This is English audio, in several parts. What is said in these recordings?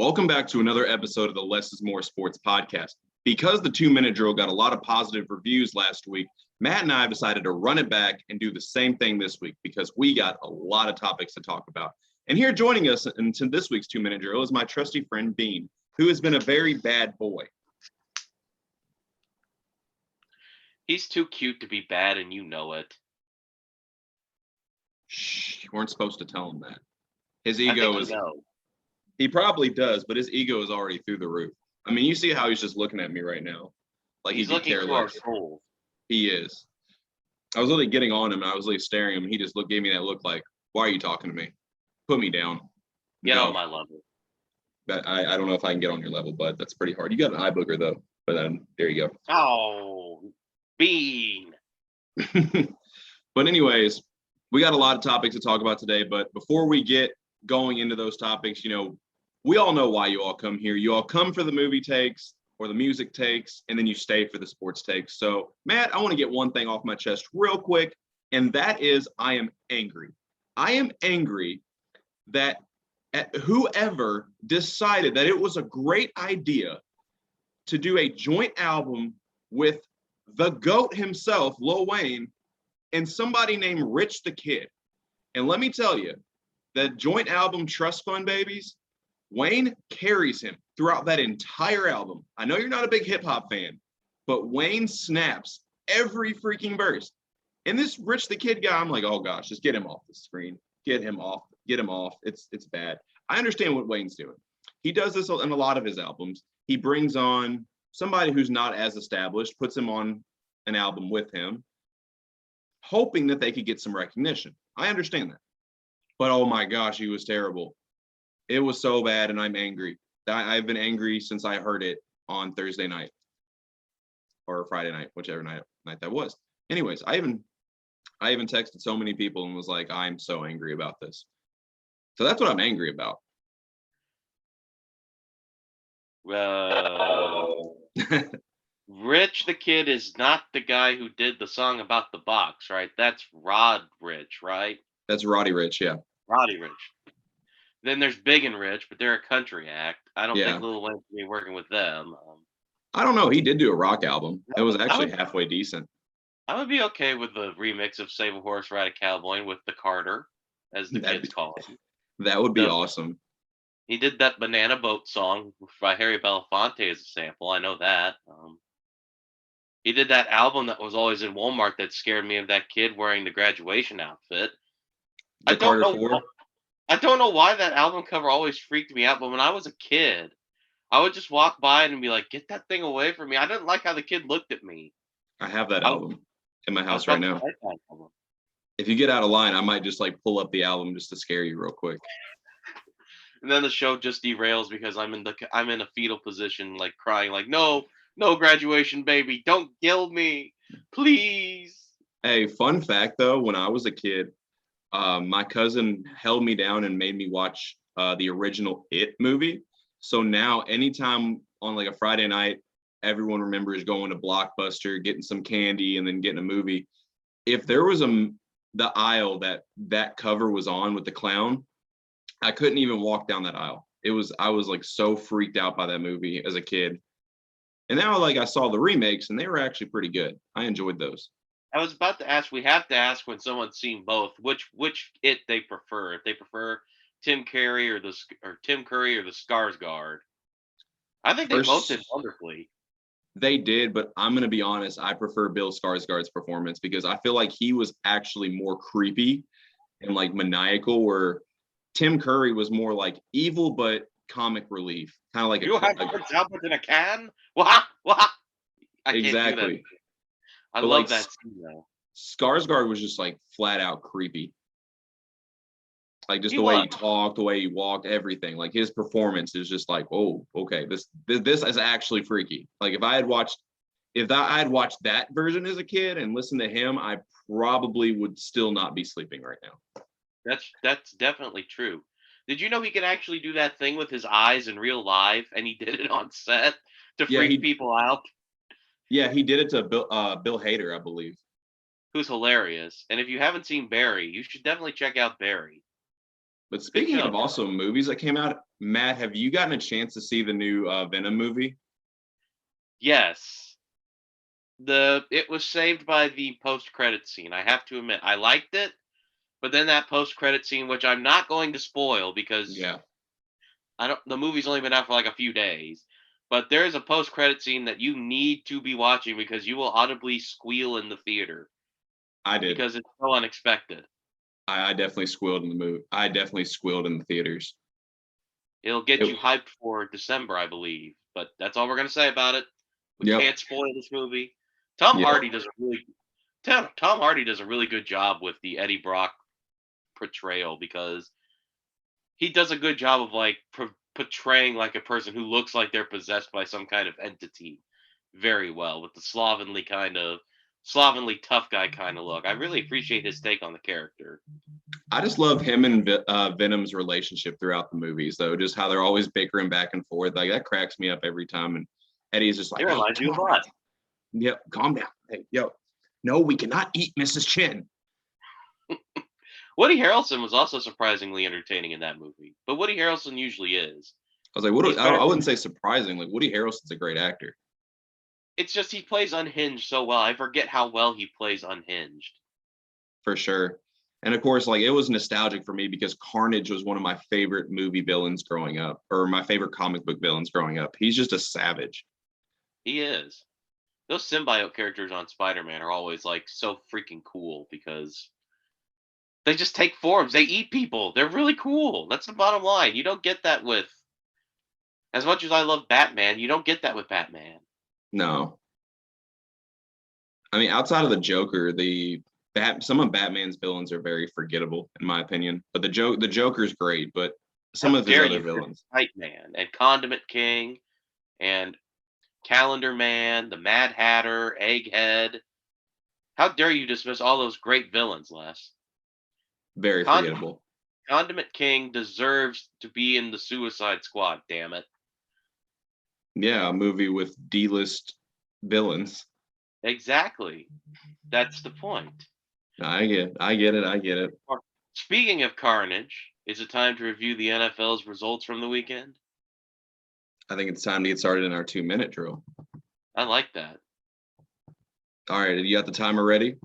Welcome back to another episode of the Less is More Sports podcast. Because the 2-minute drill got a lot of positive reviews last week, Matt and I have decided to run it back and do the same thing this week because we got a lot of topics to talk about. And here joining us into this week's 2-minute drill is my trusty friend Bean, who has been a very bad boy. He's too cute to be bad, and you know it. Shh, you weren't supposed to tell him that. His ego is... No. He probably does, but his ego is already through the roof. I mean, you see how he's just looking at me right now. Like he's he could looking care through our less. soul. He is. I was literally getting on him, and I was literally staring at him, and he just gave me that look like, why are you talking to me? Put me down. Get on my level. But I don't know if I can get on your level, but that's pretty hard. You got an eye booger, though. But then, there you go. Oh, Bean. But anyways, we got a lot of topics to talk about today. But before we get going into those topics, we all know why you all come here. You all come for the movie takes or the music takes, and then you stay for the sports takes. So, Matt, I want to get one thing off my chest real quick, and that is I am angry. I am angry that whoever decided that it was a great idea to do a joint album with the GOAT himself, Lil Wayne, and somebody named Rich the Kid. And let me tell you, that joint album, Trust Fund Babies, Wayne carries him throughout that entire album. I know you're not a big hip hop fan, but Wayne snaps every freaking verse. And this Rich the Kid guy, I'm like, oh gosh, just get him off the screen. Get him off. Get him off. It's bad. I understand what Wayne's doing. He does this in a lot of his albums. He brings on somebody who's not as established, puts him on an album with him, hoping that they could get some recognition. I understand that. But oh my gosh, he was terrible. It was so bad, and I'm angry. I've been angry since I heard it on Thursday night or Friday night, whichever night that was. Anyways, I even texted so many people and was like, I'm so angry about this. So that's what I'm angry about. Rich the Kid is not the guy who did the song about the box, right? That's Rod Rich, right? That's Roddy Rich, yeah. Roddy Rich. Then there's Big and Rich, but they're a country act. I don't think Lil Wayne should be working with them. I don't know. He did do a rock album. It was actually halfway decent. I would be okay with the remix of Save a Horse, Ride a Cowboy with the Carter, as the kids call him. That would be awesome. He did that Banana Boat song by Harry Belafonte as a sample. I know that. He did that album that was always in Walmart that scared me of that kid wearing the graduation outfit. The Carter 4? I don't know why that album cover always freaked me out, but when I was a kid, I would just walk by and be like, get that thing away from me. I didn't like how the kid looked at me. I have that album in my house right now. If you get out of line, I might just pull up the album just to scare you real quick. And then the show just derails because I'm in a fetal position, crying, no graduation, baby, don't kill me, please. Hey, fun fact though, when I was a kid, my cousin held me down and made me watch the original It movie. So now anytime on a Friday night, everyone remembers going to Blockbuster, getting some candy, and then getting a movie. If there was the aisle that cover was on with the clown, I couldn't even walk down that aisle. I was so freaked out by that movie as a kid. And now I saw the remakes and they were actually pretty good. I enjoyed those. I was about to ask, we have to ask when someone's seen both, which It they prefer. If they prefer Tim Curry or the Skarsgård. I think they both did wonderfully. They did, but I'm going to be honest, I prefer Bill Skarsgård's performance because I feel like he was actually more creepy and maniacal, where Tim Curry was more evil but comic relief. Kind of like you have Prince Albert in a can? What? I exactly. I love that scene though. Skarsgård was just flat out creepy. The way he talked, the way he walked, everything. His performance is just oh, okay, this is actually freaky. If I had watched that version as a kid and listened to him, I probably would still not be sleeping right now. That's definitely true. Did you know he could actually do that thing with his eyes in real life, and he did it on set to freak people out? Yeah, he did it to Bill Hader, I believe. Who's hilarious. And if you haven't seen Barry, you should definitely check out Barry. But Good speaking of show. also movies that came out, Matt, have you gotten a chance to see the new Venom movie? Yes. It was saved by the post credit scene. I have to admit, I liked it, but then that post credit scene, which I'm not going to spoil because Yeah, I don't the movie's only been out for like a few days. But there's a post credit scene that you need to be watching because you will audibly squeal in the theater I did. because it's so unexpected. I definitely squealed in the movie. I definitely squealed in the theaters. It'll get It, you hyped for December, I believe. But that's all we're gonna say about it. We yep, can't spoil this movie. Tom yep. Hardy does a really Tom Hardy does a really good job with the Eddie Brock portrayal because he does a good job of like portraying like a person who looks like they're possessed by some kind of entity very well with the slovenly tough guy kind of look. I really appreciate his take on the character. I just love him and Venom's relationship throughout the movies, though. Just how they're always bickering back and forth. Like that cracks me up every time. And Eddie's just It like, "Hey, reminds you of calm down. what? Yep, calm down. Hey, yo, no, we cannot eat Mrs. Chin." Woody Harrelson was also surprisingly entertaining in that movie, but Woody Harrelson usually is. I was like, He's I, better I than wouldn't say surprising. Like Woody Harrelson's a great actor it's just he plays unhinged so well. I forget how well he plays unhinged. for sure. And of course, like it was nostalgic for me because Carnage was one of my favorite movie villains growing up, or my favorite comic book villains growing up. He's just a savage. He is. Those symbiote characters on Spider-Man are always like so freaking cool because they just take forms. They eat people. They're really cool. That's the bottom line. You don't get that with as much as I love Batman, you don't get that with Batman. No, I mean outside of the Joker, some of Batman's villains are very forgettable in my opinion. But the Joker's great, but some How of his dare other you villains. Fight Man and Condiment King and Calendar Man, the Mad Hatter, Egghead. How dare you dismiss all those great villains, Les? Very Con- forgettable. Condiment King deserves to be in the Suicide Squad, damn it. Yeah, a movie with D-list villains. Exactly. That's the point. I get it, I get it. Speaking of carnage, is it time to review the NFL's results from the weekend? I think it's time to get started in our 2-minute drill. I like that. All right, you got the timer ready?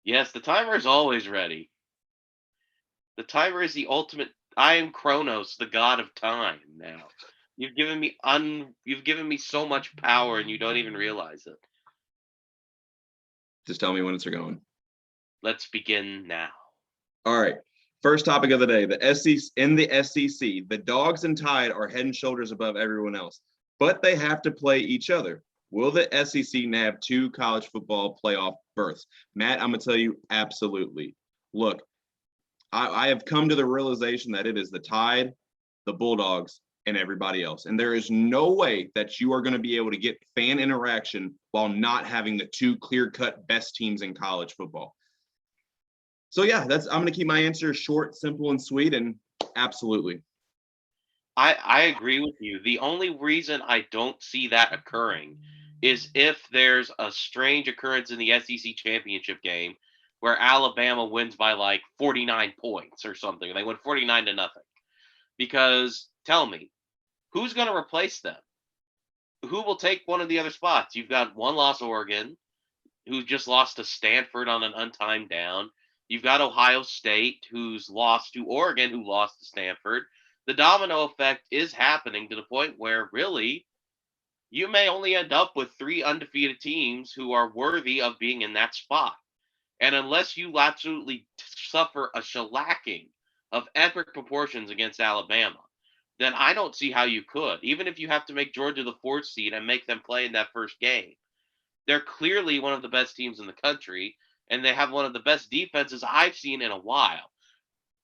Yes, the timer is always ready. The timer is the ultimate. I am Kronos, the god of time. Now, you've given me so much power, and you don't even realize it. Just tell me when it's going. Let's begin now. All right. First topic of the day: the SEC in the SEC, the Dogs and Tide are head and shoulders above everyone else, but they have to play each other. Will the SEC nab 2 college football playoff berths? Matt, I'm gonna tell you, absolutely. Look, I have come to the realization that it is the Tide, the Bulldogs, and everybody else. And there is no way that you are going to be able to get fan interaction while not having the 2 clear-cut best teams in college football. So yeah, I'm going to keep my answer short, simple, and sweet, and absolutely. I agree with you. The only reason I don't see that occurring is if there's a strange occurrence in the SEC championship game where Alabama wins by like 49 points or something. They win 49 to nothing. Because tell me, who's going to replace them? Who will take one of the other spots? You've got one loss Oregon, who just lost to Stanford on an untimed down. You've got Ohio State, who's lost to Oregon, who lost to Stanford. The domino effect is happening to the point where really you may only end up with 3 undefeated teams who are worthy of being in that spot. And unless you absolutely suffer a shellacking of epic proportions against Alabama, then I don't see how you could. Even if you have to make Georgia the 4th seed and make them play in that first game, they're clearly one of the best teams in the country, and they have one of the best defenses I've seen in a while.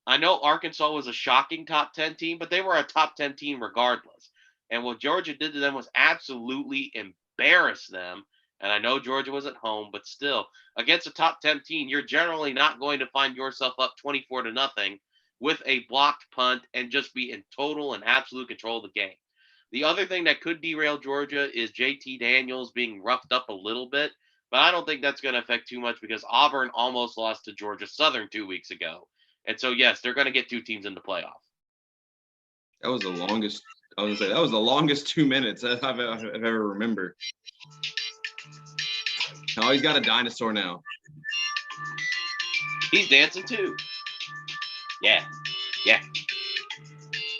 I know Arkansas was a shocking top 10 team, but they were a top 10 team regardless. And what Georgia did to them was absolutely embarrass them. And I know Georgia was at home, but still, against a top 10 team, you're generally not going to find yourself up 24 to nothing with a blocked punt and just be in total and absolute control of the game. The other thing that could derail Georgia is JT Daniels being roughed up a little bit, but I don't think that's going to affect too much because Auburn almost lost to Georgia Southern 2 weeks ago. And so, yes, they're going to get 2 teams in the playoff. That was the longest. I was gonna say that was the longest 2 minutes I've ever remembered. Oh, he's got a dinosaur now. He's dancing too. Yeah. Yeah.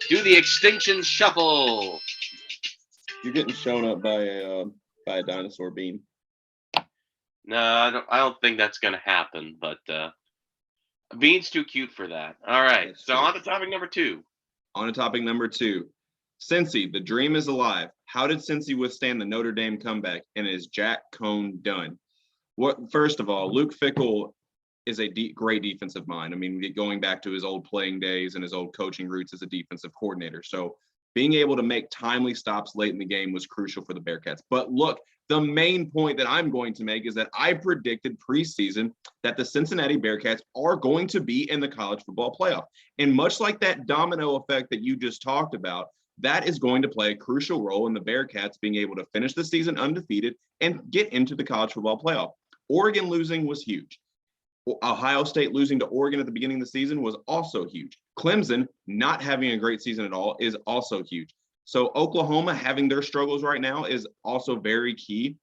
Do the extinction shuffle. You're getting shown up by a dinosaur beam. No, I don't think that's gonna happen, but Bean's too cute for that. All right. That's So true. on to topic number 2. On to topic number 2. Cincy, the dream is alive. How did Cincy withstand the Notre Dame comeback? And is Jack Cohn done? First of all, Luke Fickell is a great defensive mind. I mean, going back to his old playing days and his old coaching roots as a defensive coordinator. So being able to make timely stops late in the game was crucial for the Bearcats. But look, the main point that I'm going to make is that I predicted preseason that the Cincinnati Bearcats are going to be in the college football playoff. And much like that domino effect that you just talked about, that is going to play a crucial role in the Bearcats being able to finish the season undefeated and get into the college football playoff. Oregon losing was huge. Ohio State losing to Oregon at the beginning of the season was also huge. Clemson not having a great season at all is also huge. So Oklahoma having their struggles right now is also very key.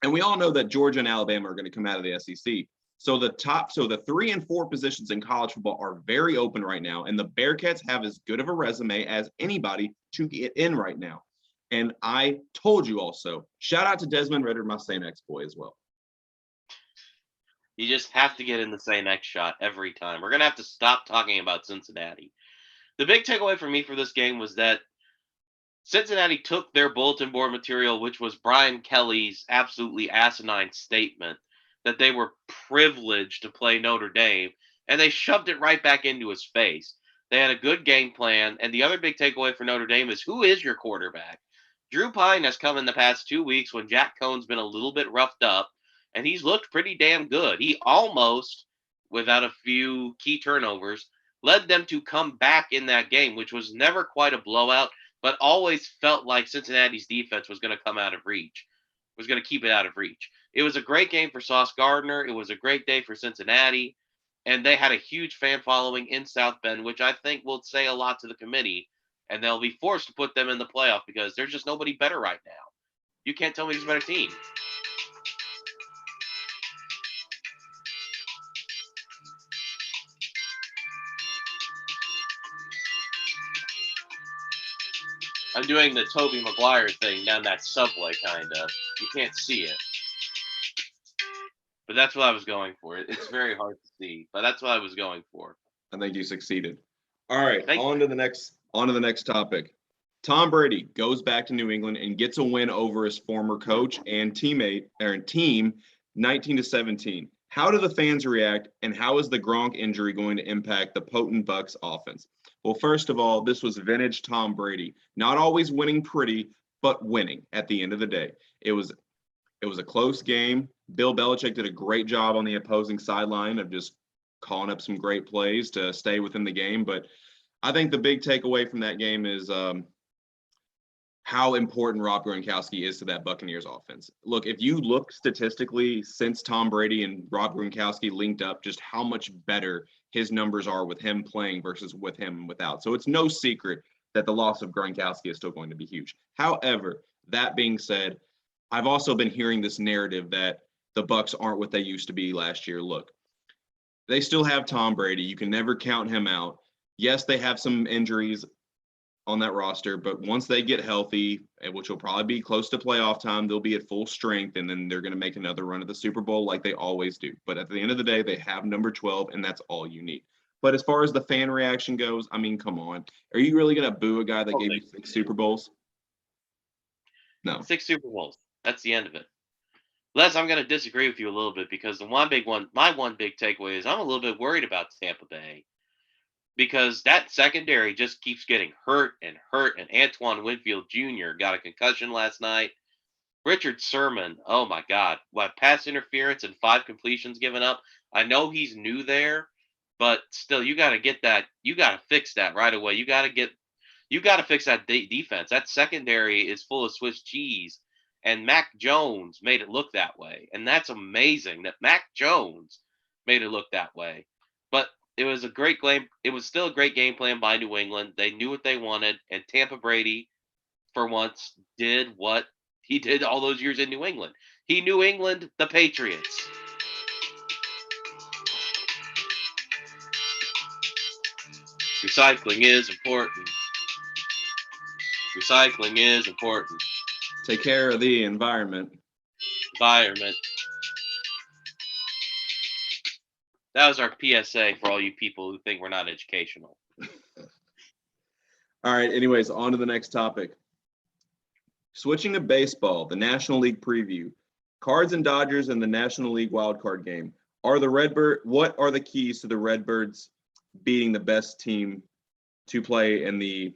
And we all know that Georgia and Alabama are going to come out of the SEC. So the 3 and 4 positions in college football are very open right now. And the Bearcats have as good of a resume as anybody to get in right now. And I told you also, shout out to Desmond Ritter, my St. X boy as well. You just have to get in the same X shot every time. We're going to have to stop talking about Cincinnati. The big takeaway for me for this game was that Cincinnati took their bulletin board material, which was Brian Kelly's absolutely asinine statement that they were privileged to play Notre Dame, and they shoved it right back into his face. They had a good game plan, and the other big takeaway for Notre Dame is who is your quarterback? Drew Pine has come in the past 2 weeks when Jack Cohn's been a little bit roughed up, and he's looked pretty damn good. He almost, without a few key turnovers, led them to come back in that game, which was never quite a blowout, but always felt like Cincinnati's defense was going to come out of reach, was going to keep it out of reach. It was a great game for Sauce Gardner. It was a great day for Cincinnati, and they had a huge fan following in South Bend, which I think will say a lot to the committee, and they'll be forced to put them in the playoff because there's just nobody better right now. You can't tell me there's a better team. I'm doing the Tobey Maguire thing down that subway, kind of. You can't see it. But that's what I was going for. It's very hard to see, but that's what I was going for. I think you succeeded. All right, Thank on to the next topic. Tom Brady goes back to New England and gets a win over his former coach and team 19-17. How do the fans react, and how is the Gronk injury going to impact the potent Bucs offense? Well, first of all, this was vintage Tom Brady. Not always winning pretty, but winning at the end of the day. It was a close game. Bill Belichick did a great job on the opposing sideline of just calling up some great plays to stay within the game. But I think the big takeaway from that game is how important Rob Gronkowski is to that Buccaneers offense. Look, if you look statistically since Tom Brady and Rob Gronkowski linked up, just how much better his numbers are with him playing versus with him without. So it's no secret that the loss of Gronkowski is still going to be huge. However, that being said, I've also been hearing this narrative that the Bucs aren't what they used to be last year. Look, they still have Tom Brady. You can never count him out. Yes, they have some injuries on that roster, but once they get healthy, which will probably be close to playoff time, they'll be at full strength, and then they're going to make another run at the Super Bowl like they always do. But at the end of the day, they have number 12, and that's all you need. But as far as the fan reaction goes, I mean, come on. Are you really going to boo a guy that gave you 6 Super Bowls? No. 6 Super Bowls. That's the end of it. Les, I'm going to disagree with you a little bit because my one big takeaway is I'm a little bit worried about Tampa Bay because that secondary just keeps getting hurt. And Antoine Winfield Jr. got a concussion last night. Richard Sherman, oh my God, what pass interference and 5 completions given up. I know he's new there, but still, you got to get that. You got to fix that right away. You got to fix that defense. That secondary is full of Swiss cheese. And Mac Jones made it look that way. And that's amazing that Mac Jones made it look that way. But it was a great game. It was still a great game plan by New England. They knew what they wanted, and Tampa Brady, for once, did what he did all those years in New England. He New England the Patriots. Recycling is important. Recycling is important. Take care of the environment. Environment. That was our PSA for all you people who think we're not educational. All right. Anyways, on to the next topic. Switching to baseball, the National League preview. Cards and Dodgers in the National League wildcard game. What are the keys to the Redbirds beating the best team to play in the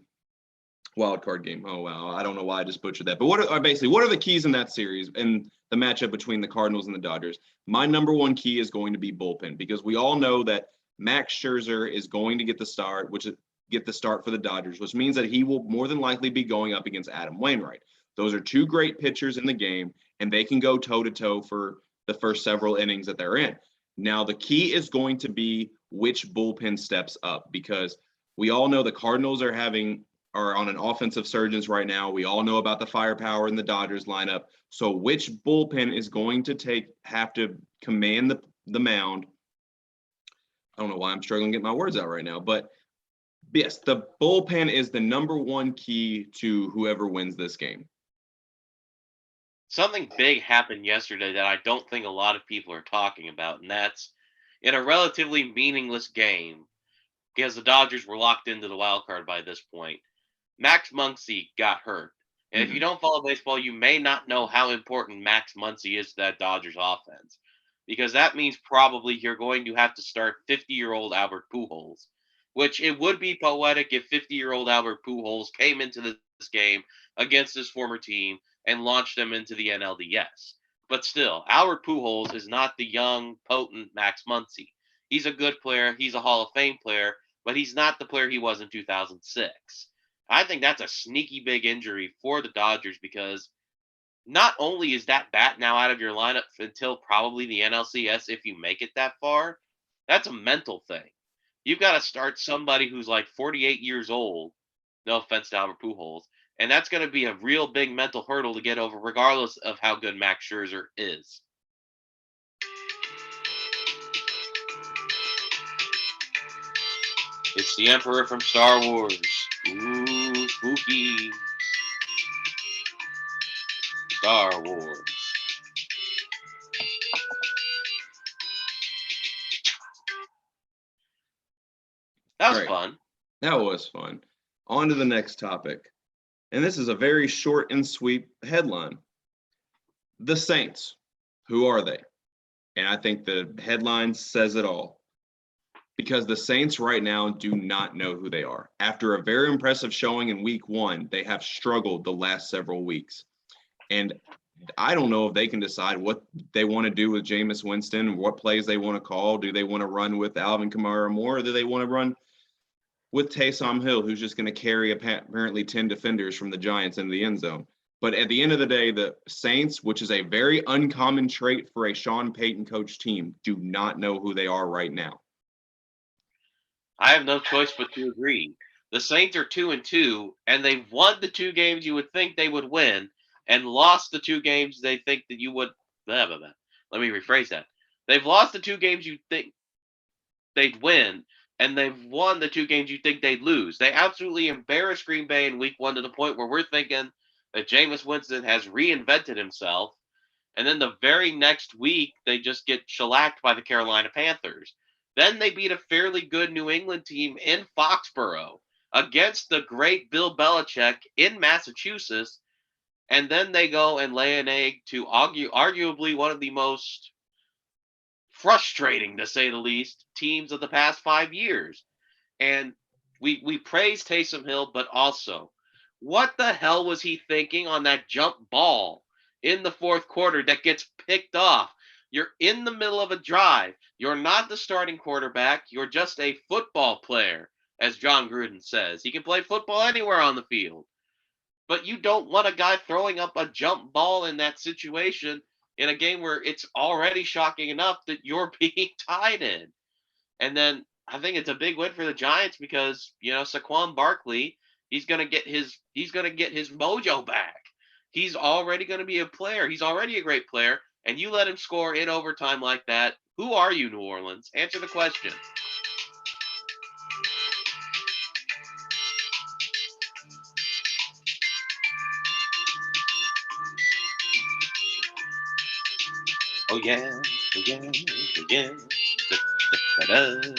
wildcard game? Oh, wow. I don't know why I just butchered that. But what are the keys in that series and the matchup between the Cardinals and the Dodgers? My number one key is going to be bullpen, because we all know that Max Scherzer is going to get the start for the Dodgers, which means that he will more than likely be going up against Adam Wainwright. Those are two great pitchers in the game, and they can go toe-to-toe for the first several innings that they're in. Now, the key is going to be which bullpen steps up, because we all know the Cardinals are on an offensive surge right now. We all know about the firepower in the Dodgers lineup. So which bullpen is going to have to command the mound? I don't know why I'm struggling to get my words out right now, but yes, the bullpen is the number one key to whoever wins this game. Something big happened yesterday that I don't think a lot of people are talking about, and that's in a relatively meaningless game, because the Dodgers were locked into the wild card by this point. Max Muncy got hurt. And if you don't follow baseball, you may not know how important Max Muncy is to that Dodgers offense, because that means probably you're going to have to start 50-year-old Albert Pujols, which it would be poetic if 50-year-old Albert Pujols came into this game against his former team and launched them into the NLDS. But still, Albert Pujols is not the young, potent Max Muncy. He's a good player. He's a Hall of Fame player, but he's not the player he was in 2006. I think that's a sneaky big injury for the Dodgers, because not only is that bat now out of your lineup until probably the NLCS, if you make it that far, that's a mental thing. You've got to start somebody who's like 48 years old, no offense to Albert Pujols, and that's going to be a real big mental hurdle to get over, regardless of how good Max Scherzer is. It's the Emperor from Star Wars. Ooh, spooky. Star Wars. That was fun. That was fun. On to the next topic. And this is a very short and sweet headline. The Saints. Who are they? And I think the headline says it all. Because the Saints right now do not know who they are. After a very impressive showing in week 1, they have struggled the last several weeks. And I don't know if they can decide what they want to do with Jameis Winston, what plays they want to call. Do they want to run with Alvin Kamara more, or do they want to run with Taysom Hill, who's just going to carry apparently 10 defenders from the Giants into the end zone? But at the end of the day, the Saints, which is a very uncommon trait for a Sean Payton coach team, do not know who they are right now. I have no choice but to agree. The Saints are 2-2, and they've won the 2 games you would think they would win, and lost the 2 games they think that you would. Blah, blah, blah. Let me rephrase that. They've lost the 2 games you think they'd win, and they've won the 2 games you think they'd lose. They absolutely embarrassed Green Bay in week 1 to the point where we're thinking that Jameis Winston has reinvented himself, and then the very next week they just get shellacked by the Carolina Panthers. Then they beat a fairly good New England team in Foxborough against the great Bill Belichick in Massachusetts. And then they go and lay an egg to arguably one of the most frustrating, to say the least, teams of the past 5 years. And we praise Taysom Hill, but also, what the hell was he thinking on that jump ball in the 4th quarter that gets picked off? You're in the middle of a drive. You're not the starting quarterback. You're just a football player, as John Gruden says. He can play football anywhere on the field. But you don't want a guy throwing up a jump ball in that situation in a game where it's already shocking enough that you're being tied in. And then I think it's a big win for the Giants because Saquon Barkley, he's gonna get his mojo back. He's already gonna be a player. He's already a great player, and you let him score in overtime like that. Who are you, New Orleans? Answer the question. Oh yeah, oh yeah, oh yeah. Da-da-da-da.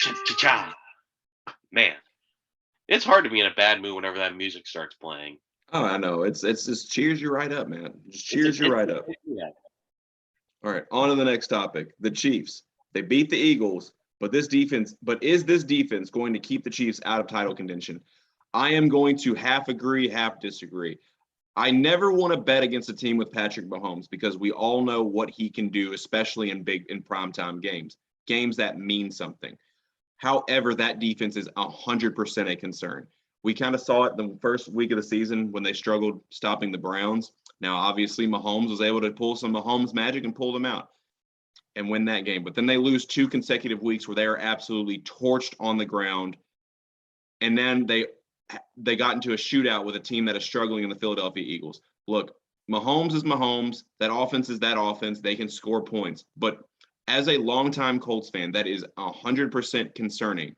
Cha-cha-cha. Man, it's hard to be in a bad mood whenever that music starts playing. Oh, I know. It's just cheers you right up, man. Just It's a, cheers you right up. yeah. All right, on to the next topic. The Chiefs. They beat the Eagles, but is this defense going to keep the Chiefs out of title contention? I am going to half agree, half disagree. I never want to bet against a team with Patrick Mahomes because we all know what he can do, especially in primetime games that mean something. However, that defense is 100% a concern. We kind of saw it the first week of the season when they struggled stopping the Browns. Now, obviously, Mahomes was able to pull some Mahomes magic and pull them out and win that game. But then they lose 2 consecutive weeks where they are absolutely torched on the ground. And then they got into a shootout with a team that is struggling in the Philadelphia Eagles. Look, Mahomes is Mahomes. That offense is that offense. They can score points. But as a longtime Colts fan, that is 100% concerning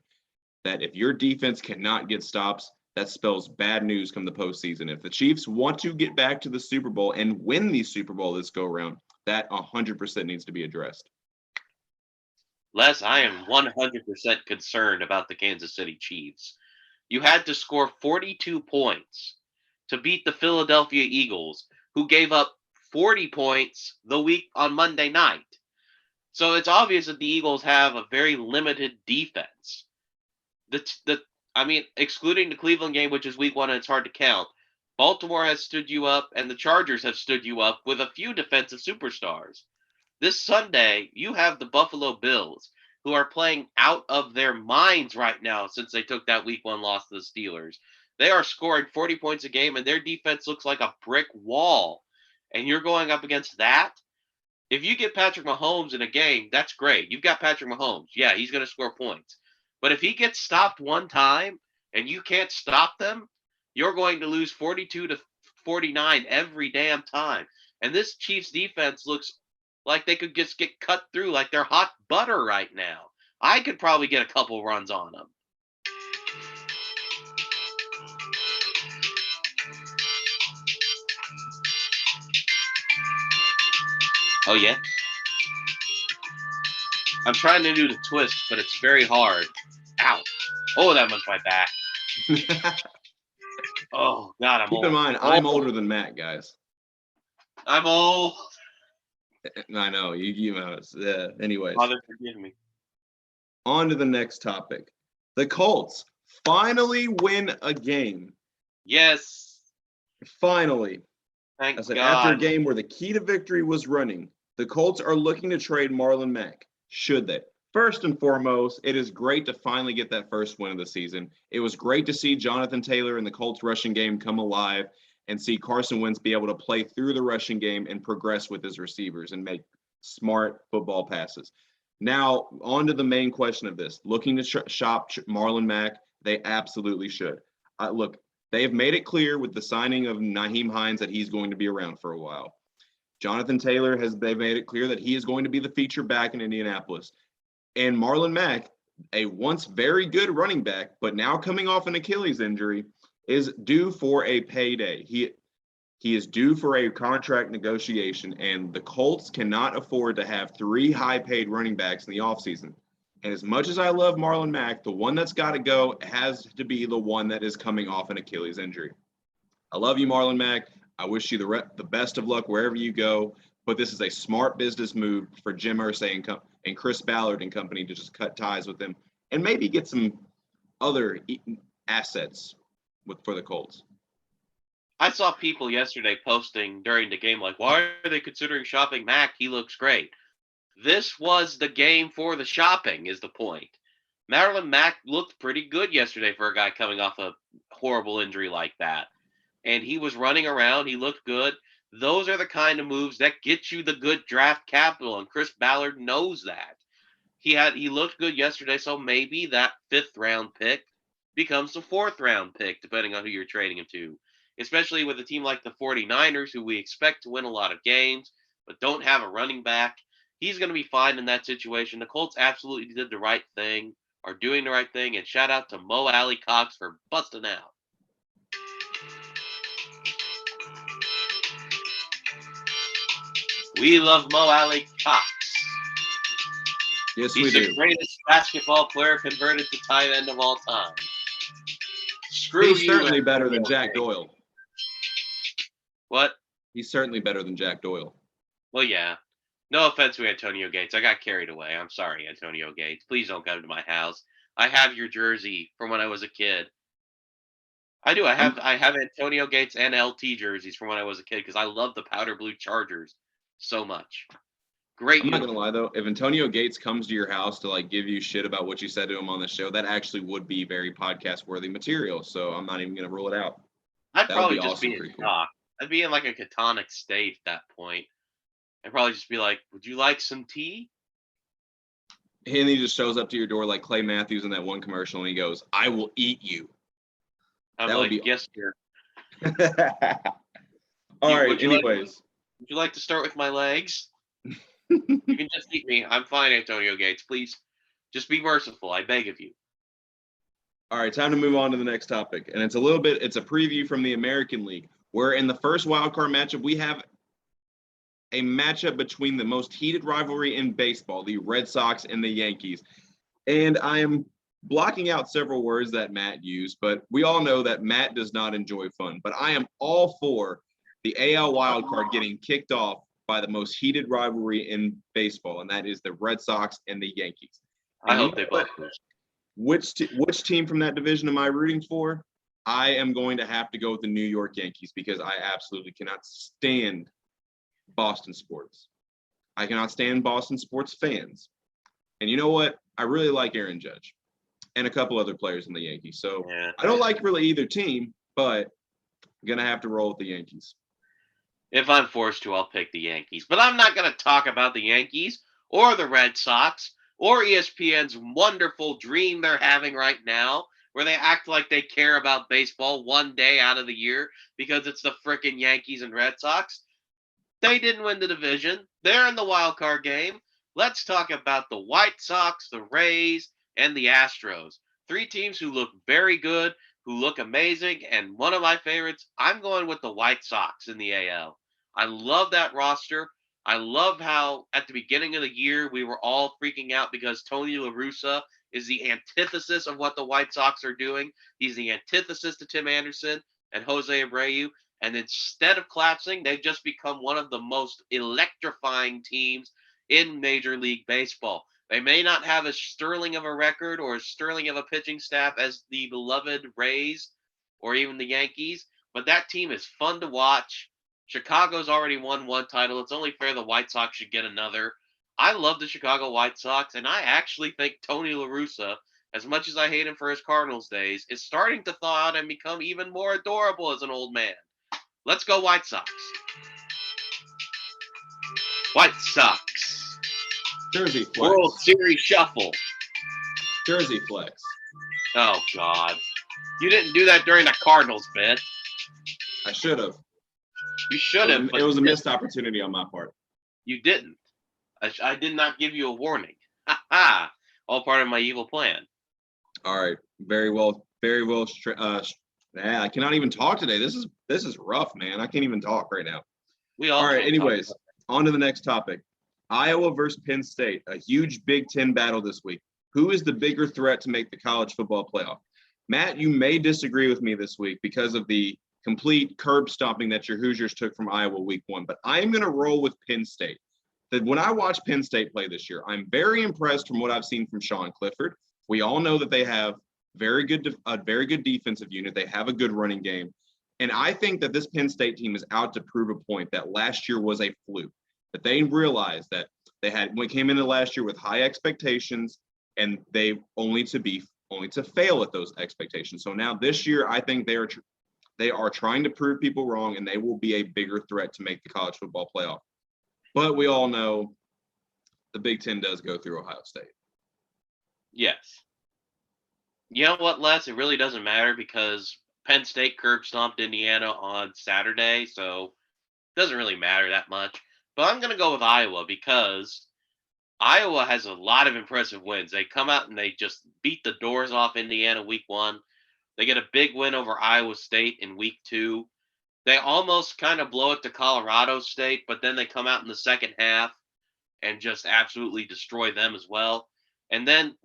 that if your defense cannot get stops, that spells bad news come the postseason. If the Chiefs want to get back to the Super Bowl and win the Super Bowl this go around, that 100% needs to be addressed. Les, I am 100% concerned about the Kansas City Chiefs. You had to score 42 points to beat the Philadelphia Eagles, who gave up 40 points the week on Monday night. So it's obvious that the Eagles have a very limited defense. Excluding the Cleveland game, which is week 1 and it's hard to count, Baltimore has stood you up and the Chargers have stood you up with a few defensive superstars. This Sunday, you have the Buffalo Bills, who are playing out of their minds right now since they took that week 1 loss to the Steelers. They are scoring 40 points a game, and their defense looks like a brick wall. And you're going up against that? If you get Patrick Mahomes in a game, that's great. You've got Patrick Mahomes. Yeah, he's going to score points. But if he gets stopped one time and you can't stop them, you're going to lose 42 to 49 every damn time. And this Chiefs defense looks like they could just get cut through like they're hot butter right now. I could probably get a couple runs on them. Oh, yeah? I'm trying to do the twist, but it's very hard. Ow. Oh, that was my back. Oh, God, I'm Keep old. in mind, I'm older than Matt, guys. I'm old. I know. Anyways. Father, forgive me. On to the next topic. The Colts finally win a game. Yes. Finally. Thank I said, God. after a game where the key to victory was running, the Colts are looking to trade Marlon Mack. Should they? First and foremost, it is great to finally get that first win of the season. It was great to see Jonathan Taylor and the Colts rushing game come alive and see Carson Wentz be able to play through the rushing game and progress with his receivers and make smart football passes. Now, on to the main question of this. Looking to shop Marlon Mack, they absolutely should. Look, they have made it clear with the signing of Nyheim Hines that he's going to be around for a while. Jonathan Taylor they've made it clear that he is going to be the feature back in Indianapolis. And Marlon Mack, a once very good running back, but now coming off an Achilles injury, is due for a payday. He is due for a contract negotiation, and the Colts cannot afford to have 3 high-paid running backs in the offseason. And as much as I love Marlon Mack, the one that's got to go has to be the one that is coming off an Achilles injury. I love you, Marlon Mack. I wish you the best of luck wherever you go. But this is a smart business move for Jim Irsay and Chris Ballard and company to just cut ties with them and maybe get some other assets for the Colts. I saw people yesterday posting during the game like, why are they considering shopping Mack? He looks great. This was the game for the shopping is the point. Marlon Mack looked pretty good yesterday for a guy coming off a horrible injury like that. And he was running around. He looked good. Those are the kind of moves that get you the good draft capital, and Chris Ballard knows that. He looked good yesterday, so maybe that 5th round pick becomes the 4th round pick, depending on who you're trading him to. Especially with a team like the 49ers, who we expect to win a lot of games, but don't have a running back. He's going to be fine in that situation. The Colts absolutely did the right thing, are doing the right thing, and shout out to Mo Alley Cox for busting out. We love Mo Alley Cox. Yes, He's we the do. greatest basketball player converted to tight end of all time. Screw He's you. certainly better than Jack Doyle. What? He's certainly better than Jack Doyle. Well, yeah. No offense to Antonio Gates. I got carried away. I'm sorry, Antonio Gates. Please don't come to my house. I have your jersey from when I was a kid. I do. I have Antonio Gates and LT jerseys from when I was a kid because I love the powder blue Chargers so much. Great. I'm not gonna lie though, if Antonio Gates comes to your house to like give you shit about what you said to him on the show, that actually would be very podcast worthy material. So I'm not even gonna rule it out. I'd That would probably be just awesome. be in Pretty cool. shock. I'd be in like a catonic state at that point. I'd probably just be like, "Would you like some tea?" And he just shows up to your door like Clay Matthews in that one commercial, and he goes, "I will eat you." I'm That would like, be "Yes, sir." All right. Would you Anyways, like to start with my legs? You can just eat me. I'm fine, Antonio Gates. Please, just be merciful. I beg of you. all right. Time to move on to the next topic, and it's a preview from the American League, where in the first wild card matchup we have a matchup between the most heated rivalry in baseball, the Red Sox and the Yankees. And I am blocking out several words that Matt used, but we all know that Matt does not enjoy fun. But I am all for the AL wild card getting kicked off by the most heated rivalry in baseball, and that is the Red Sox and the Yankees. I And hope they both lose. which team from that division am I rooting for? I am going to have to go with the New York Yankees because I absolutely cannot stand Boston sports. I cannot stand Boston sports fans. And you know what? I really like Aaron Judge and a couple other players in the Yankees. So Yeah. I don't like really either team, but I'm going to have to roll with the Yankees. If I'm forced to, I'll pick the Yankees. But I'm not going to talk about the Yankees or the Red Sox or ESPN's wonderful dream they're having right now, where they act like they care about baseball one day out of the year because it's the frickin' Yankees and Red Sox. They didn't win the division. They're in the wild card game. Let's talk about the White Sox, the Rays, and the Astros. 3 teams who look very good, who look amazing, and one of my favorites, I'm going with the White Sox in the AL. I love that roster. I love how at the beginning of the year we were all freaking out because Tony La Russa is the antithesis of what the White Sox are doing. He's the antithesis to Tim Anderson and Jose Abreu. And instead of collapsing, they've just become one of the most electrifying teams in Major League Baseball. They may not have as sterling of a record or as sterling of a pitching staff as the beloved Rays or even the Yankees, but that team is fun to watch. Chicago's already won 1 title. It's only fair the White Sox should get another. I love the Chicago White Sox, and I actually think Tony La Russa, as much as I hate him for his Cardinals days, is starting to thaw out and become even more adorable as an old man. Let's go White Sox. White Sox. Jersey flex. World Series Shuffle. Jersey flex. Oh, God. You didn't do that during the Cardinals bit. I should have. You should have. It was a missed opportunity on my part. You didn't. I did not give you a warning. Ha ha. All part of my evil plan. All right. Very well. Very well. I cannot even talk today. This is rough, man. I can't even talk right now. All right. Anyways, on to the next topic. Iowa versus Penn State, a huge Big Ten battle this week. Who is the bigger threat to make the college football playoff? Matt, you may disagree with me this week because of the complete curb stomping that your Hoosiers took from Iowa week 1, but I am going to roll with Penn State. That when I watch Penn State play this year, I'm very impressed from what I've seen from Sean Clifford. We all know that they have a very good defensive unit. They have a good running game. And I think that this Penn State team is out to prove a point that last year was a fluke, that they realized that we came into last year with high expectations and they only to fail at those expectations. So now this year, I think they are trying to prove people wrong, and they will be a bigger threat to make the college football playoff. But we all know the Big Ten does go through Ohio State. Yes. You know what, Les? It really doesn't matter because Penn State curb stomped Indiana on Saturday, so it doesn't really matter that much. But I'm going to go with Iowa because Iowa has a lot of impressive wins. They come out and they just beat the doors off Indiana week 1. They get a big win over Iowa State in week 2. They almost kind of blow it to Colorado State, but then they come out in the second half and just absolutely destroy them as well. And then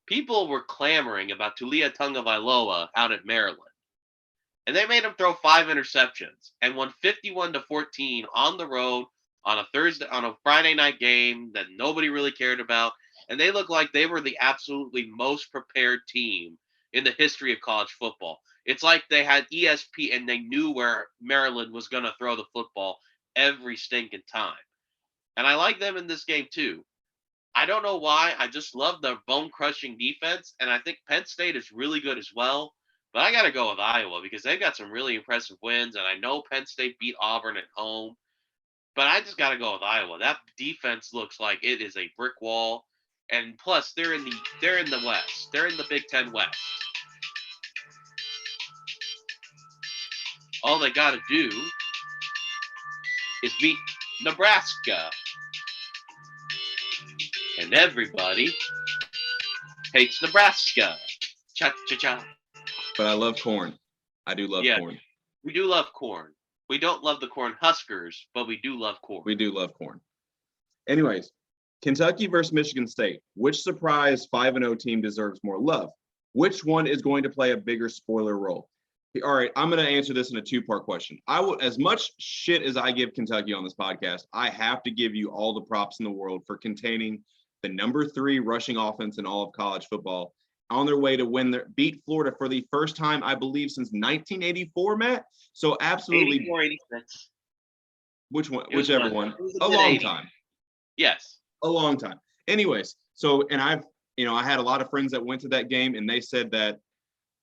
people were clamoring about Tulia Tungavailoa out at Maryland. And they made him throw 5 interceptions and won 51-14 on the road on a Friday night game that nobody really cared about. And they looked like they were the absolutely most prepared team in the history of college football. It's like they had ESP and they knew where Maryland was going to throw the football every stinking time. And I like them in this game too. I don't know why. I just love their bone crushing defense. And I think Penn State is really good as well. But I got to go with Iowa because they've got some really impressive wins. And I know Penn State beat Auburn at home. But I just got to go with Iowa. That defense looks like it is a brick wall. And plus, they're in the West. They're in the Big Ten West. All they got to do is beat Nebraska. And everybody hates Nebraska. Cha-cha-cha. But I love corn. I do love corn. We do love corn. We don't love the corn huskers, but we do love corn. We do love corn. Anyways, Kentucky versus Michigan State. Which surprise 5-0 team deserves more love? Which one is going to play a bigger spoiler role? All right, I'm going to answer this in a 2-part question. As much shit as I give Kentucky on this podcast, I have to give you all the props in the world for containing the number 3 rushing offense in all of college football on their way to beat Florida for the first time, I believe, since 1984, Matt. So absolutely. 84, 86. Which one? Whichever one. A long 80. time. Yes. A long time. Anyways, so, and I had a lot of friends that went to that game, and they said that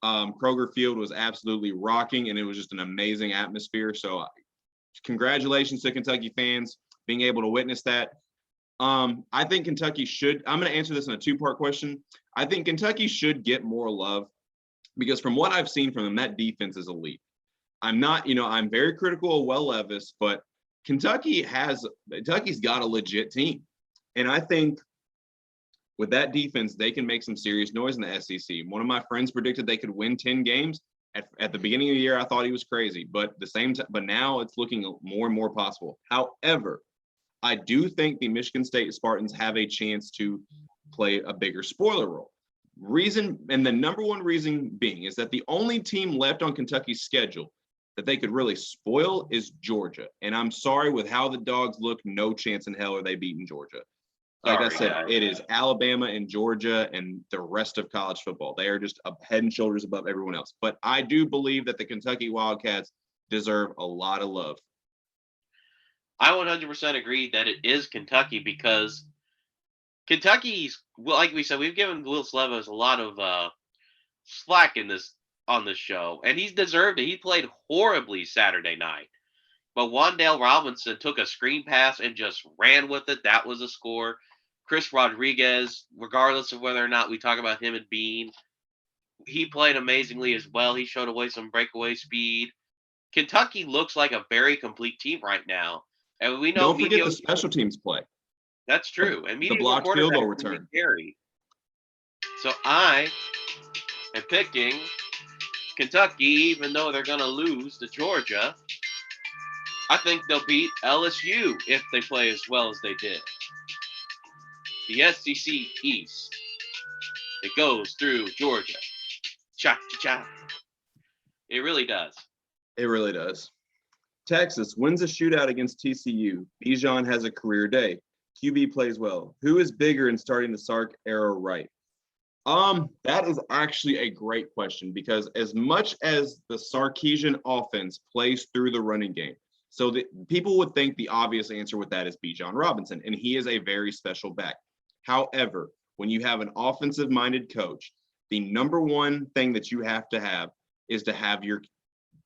Kroger Field was absolutely rocking, and it was just an amazing atmosphere. So congratulations to Kentucky fans being able to witness that. I think Kentucky should. I'm going to answer this in a 2-part question. I think Kentucky should get more love because from what I've seen from them, that defense is elite. I'm very critical of Will Levis, but Kentucky's got a legit team. And I think with that defense, they can make some serious noise in the SEC. One of my friends predicted they could win 10 games. At the beginning of the year, I thought he was crazy, but but now it's looking more and more possible. However, I do think the Michigan State Spartans have a chance to play a bigger spoiler role. And the number one reason being is that the only team left on Kentucky's schedule that they could really spoil is Georgia. And I'm sorry, with how the Dogs look, no chance in hell are they beating Georgia. Like I said, it is Alabama and Georgia and the rest of college football. They are just head and shoulders above everyone else. But I do believe that the Kentucky Wildcats deserve a lot of love. I 100% agree that it is Kentucky because Kentucky's, like we said, we've given Will Levis a lot of slack on this show, and he's deserved it. He played horribly Saturday night, but Wan'Dale Robinson took a screen pass and just ran with it. That was a score. Chris Rodriguez, regardless of whether or not we talk about him and Bean, he played amazingly as well. He showed away some breakaway speed. Kentucky looks like a very complete team right now. And we know don't forget the special teams play. That's true. And the blocked field goal return. So I am picking Kentucky, even though they're going to lose to Georgia. I think they'll beat LSU if they play as well as they did. The SEC East. It goes through Georgia. Cha-cha-cha. It really does. It really does. Texas wins a shootout against TCU. Bijan has a career day. QB plays well. Who is bigger in starting the Sark era right? That is actually a great question because as much as the Sarkisian offense plays through the running game, so people would think the obvious answer with that is Bijan Robinson, and he is a very special back. However, when you have an offensive-minded coach, the number one thing that you have is to have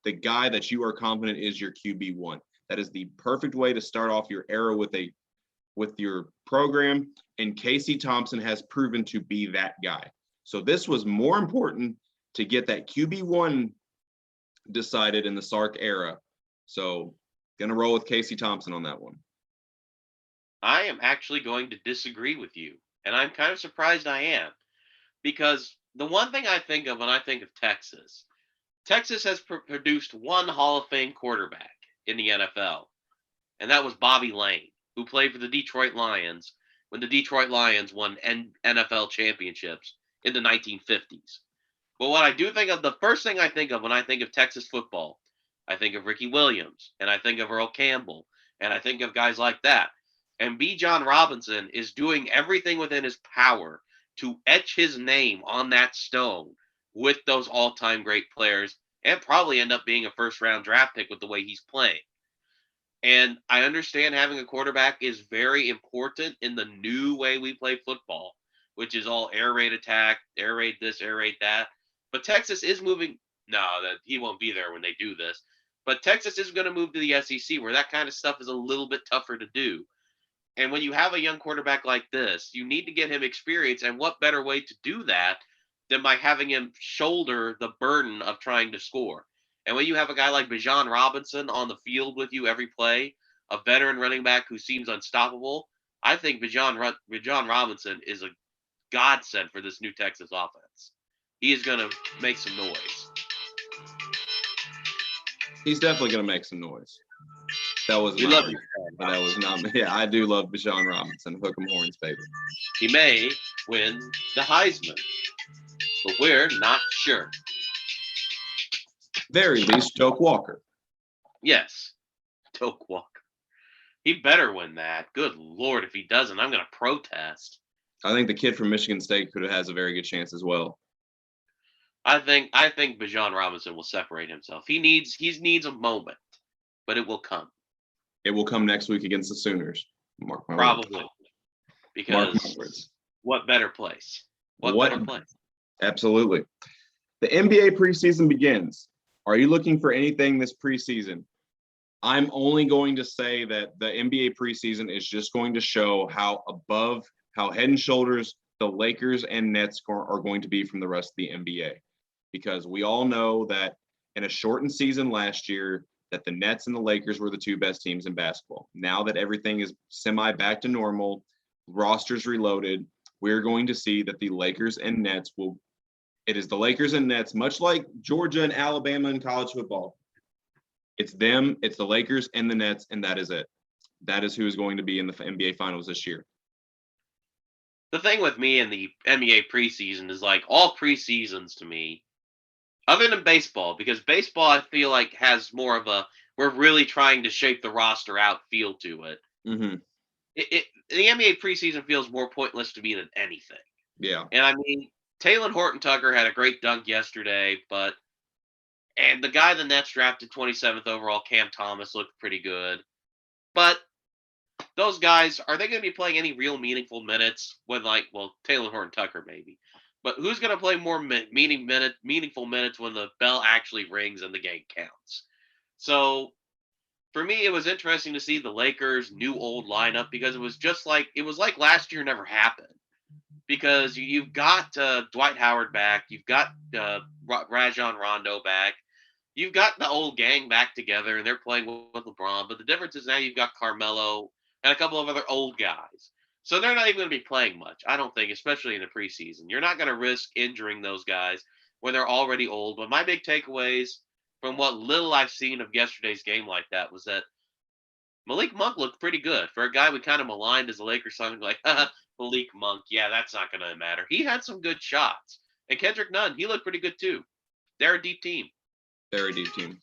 the guy that you are confident is your QB1. That is the perfect way to start off your era with your program, and Casey Thompson has proven to be that guy. So this was more important to get that QB1 decided in the Sark era. So gonna roll with Casey Thompson on that one. I am actually going to disagree with you, and I'm kind of surprised I am, because the one thing I think of when I think of Texas, Texas has produced one Hall of Fame quarterback in the NFL, and that was Bobby Lane, who played for the Detroit Lions when the Detroit Lions won NFL championships in the 1950s. But what I do think of, the first thing I think of when I think of Texas football, I think of Ricky Williams, and I think of Earl Campbell, and I think of guys like that. And B. John Robinson is doing everything within his power to etch his name on that stone with those all-time great players, and probably end up being a first-round draft pick with the way he's playing. And I understand having a quarterback is very important in the new way we play football, which is all air raid attack, air raid this, air raid that. But Texas is moving. No, that he won't be there when they do this. But Texas is going to move to the SEC, where that kind of stuff is a little bit tougher to do. And when you have a young quarterback like this, you need to get him experience. And what better way to do that than by having him shoulder the burden of trying to score? And when you have a guy like Bijan Robinson on the field with you every play, a veteran running back who seems unstoppable, I think Bijan Robinson is a godsend for this new Texas offense. He is going to make some noise. He's definitely going to make some noise. That was You love you. but that was not. Yeah, I do love Bijan Robinson. Hook 'em horns, baby. He may win the Heisman, but we're not sure. Very least, Doak Walker. Yes, Doak Walker. He better win that. Good Lord, if he doesn't, I'm going to protest. I think the kid from Michigan State has a very good chance as well. I think Bijan Robinson will separate himself. He needs a moment, but it will come. It will come next week against the Sooners. Mark my Probably. words. Because what better place? What better place? Absolutely. The NBA preseason begins. Are you looking for anything this preseason? I'm only going to say that the NBA preseason is just going to show how head and shoulders the Lakers and Nets are going to be from the rest of the NBA. Because we all know that in a shortened season last year, that the Nets and the Lakers were the two best teams in basketball. Now that everything is semi back to normal, rosters reloaded, we're going to see that the Lakers and Nets it is the Lakers and Nets, much like Georgia and Alabama in college football. It's them, it's the Lakers and the Nets, and that is it. That is who is going to be in the NBA Finals this year. The thing with me in the NBA preseason is like all preseasons to me, other than baseball, because baseball I feel like has more of a we're really trying to shape the roster out feel to it. Mm-hmm. The NBA preseason feels more pointless to me than anything. Yeah. And I mean, Taylor Horton-Tucker had a great dunk yesterday, and the guy the Nets drafted 27th overall, Cam Thomas, looked pretty good. But those guys, are they going to be playing any real meaningful minutes when, Taylor Horton-Tucker maybe. But who's going to play more meaningful minutes when the bell actually rings and the game counts? So for me, it was interesting to see the Lakers' new old lineup because it was like last year never happened. Because you've got Dwight Howard back, you've got Rajon Rondo back, you've got the old gang back together, and they're playing with LeBron. But the difference is now you've got Carmelo and a couple of other old guys. So they're not even going to be playing much, I don't think, especially in the preseason. You're not going to risk injuring those guys when they're already old. But my big takeaways from what little I've seen of yesterday's game like that was that Malik Monk looked pretty good. For a guy we kind of maligned as a Lakers fan, like, Malik Monk, yeah, that's not going to matter. He had some good shots. And Kendrick Nunn, he looked pretty good too. They're a deep team. They're a deep team.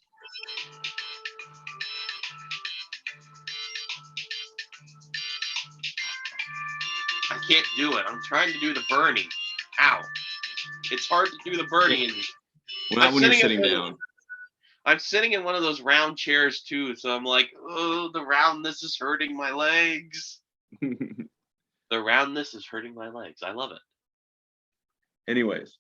I can't do it. I'm trying to do the Bernie. Ow. It's hard to do the Bernie. When you're sitting down. I'm sitting in one of those round chairs too, so I'm like, oh, the roundness is hurting my legs. The roundness is hurting my legs. I love it. Anyways,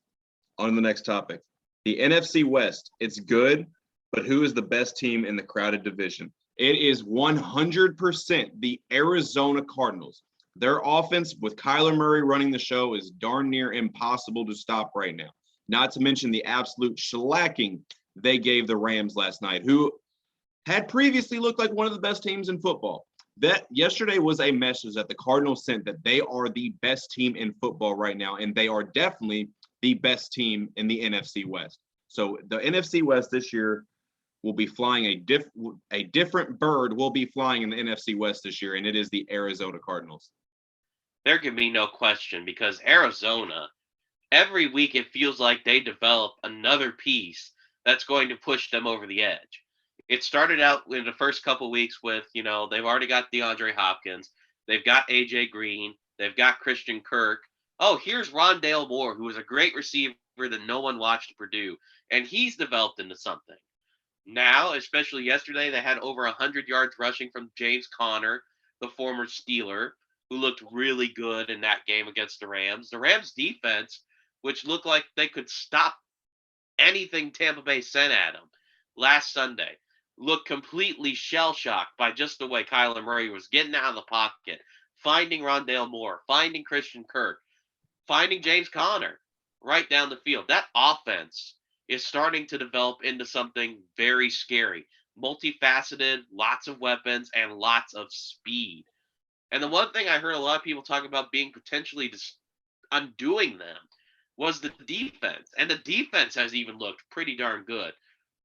on to the next topic. The NFC West, it's good, but who is the best team in the crowded division? It is 100% the Arizona Cardinals. Their offense with Kyler Murray running the show is darn near impossible to stop right now. Not to mention the absolute shellacking they gave the Rams last night, who had previously looked like one of the best teams in football. That yesterday was a message that the Cardinals sent that they are the best team in football right now, and they are definitely the best team in the NFC West. So the NFC West this year will be flying a different bird will be flying in the NFC West this year, and it is the Arizona Cardinals. There can be no question because Arizona, every week it feels like they develop another piece that's going to push them over the edge. It started out in the first couple weeks with, they've already got DeAndre Hopkins, they've got AJ Green, they've got Christian Kirk. Oh, here's Rondale Moore, who was a great receiver that no one watched at Purdue, and he's developed into something. Now, especially yesterday, they had over 100 yards rushing from James Conner, the former Steeler, who looked really good in that game against the Rams. The Rams defense, which looked like they could stop anything Tampa Bay sent at them last Sunday, looked completely shell-shocked by just the way Kyler Murray was getting out of the pocket, finding Rondale Moore, finding Christian Kirk, finding James Conner right down the field. That offense is starting to develop into something very scary, multifaceted, lots of weapons, and lots of speed. And the one thing I heard a lot of people talk about being potentially just undoing them was the defense. And the defense has even looked pretty darn good.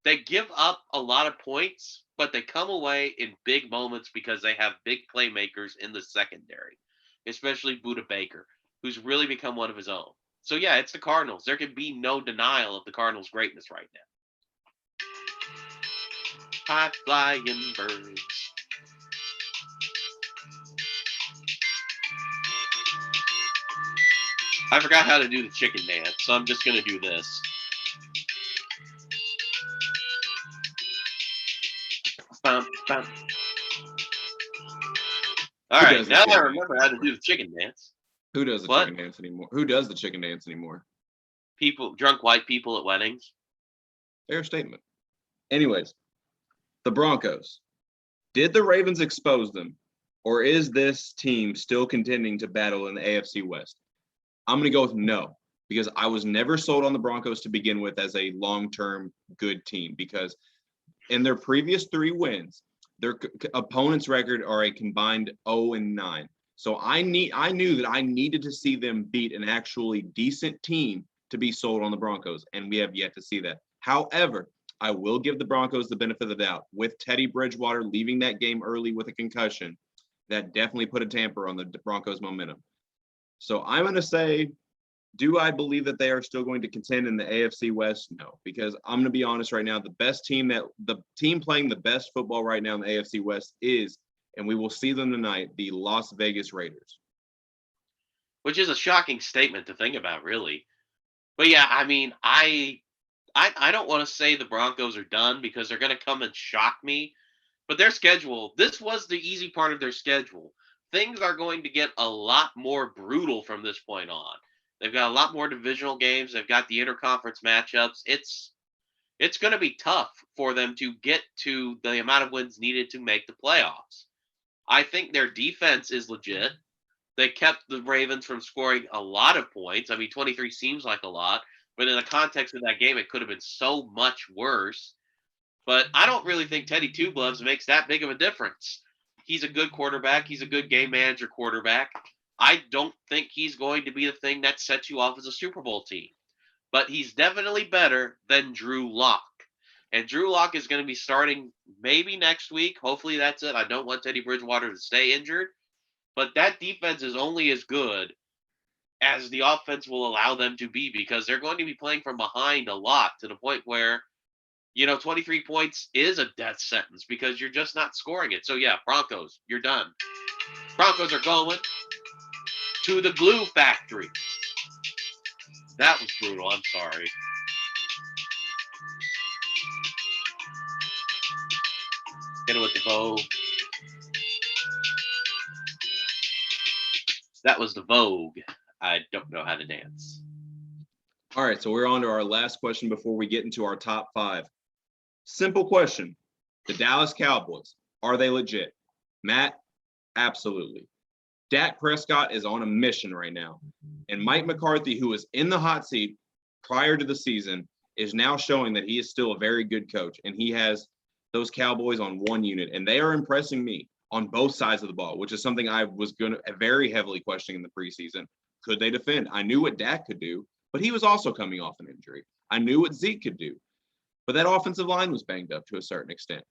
They give up a lot of points, but they come away in big moments because they have big playmakers in the secondary, especially Buda Baker, who's really become one of his own. So, yeah, it's the Cardinals. There can be no denial of the Cardinals' greatness right now. High flying birds. I forgot how to do the chicken dance, so I'm just going to do this. Bum, bum. All right, now I remember how to do the chicken dance. Who does the chicken dance anymore? Who does the chicken dance anymore? Drunk white people at weddings. Fair statement. Anyways, the Broncos. Did the Ravens expose them, or is this team still contending to battle in the AFC West? I'm going to go with no, because I was never sold on the Broncos to begin with as a long-term good team, because in their previous 3 wins, their opponents' record are a combined 0-9. So I knew that I needed to see them beat an actually decent team to be sold on the Broncos, and we have yet to see that. However, I will give the Broncos the benefit of the doubt. With Teddy Bridgewater leaving that game early with a concussion, that definitely put a tamper on the Broncos' momentum. So I'm going to say, do I believe that they are still going to contend in the AFC West? No, because I'm going to be honest right now, the team playing the best football right now in the AFC West is, and we will see them tonight, the Las Vegas Raiders. Which is a shocking statement to think about, really. But yeah, I mean, I don't want to say the Broncos are done because they're going to come and shock me. But their schedule, this was the easy part of their schedule. Things are going to get a lot more brutal from this point on. They've got a lot more divisional games. They've got the interconference matchups. It's going to be tough for them to get to the amount of wins needed to make the playoffs. I think their defense is legit. They kept the Ravens from scoring a lot of points. I mean, 23 seems like a lot, but in the context of that game, it could have been so much worse. But I don't really think Teddy Two Gloves makes that big of a difference. He's a good quarterback. He's a good game manager quarterback. I don't think he's going to be the thing that sets you off as a Super Bowl team. But he's definitely better than Drew Lock. And Drew Lock is going to be starting maybe next week. Hopefully that's it. I don't want Teddy Bridgewater to stay injured. But that defense is only as good as the offense will allow them to be because they're going to be playing from behind a lot to the point where, 23 points is a death sentence because you're just not scoring it. So, yeah, Broncos, you're done. Broncos are going to the glue factory. That was brutal. I'm sorry. Get it with the Vogue. That was the Vogue. I don't know how to dance. All right, so we're on to our last question before we get into our top 5. Simple question. The Dallas Cowboys, are they legit? Matt, absolutely. Dak Prescott is on a mission right now. And Mike McCarthy, who was in the hot seat prior to the season, is now showing that he is still a very good coach. And he has those Cowboys on one unit. And they are impressing me on both sides of the ball, which is something I was going to very heavily questioning in the preseason. Could they defend? I knew what Dak could do, but he was also coming off an injury. I knew what Zeke could do, but that offensive line was banged up to a certain extent.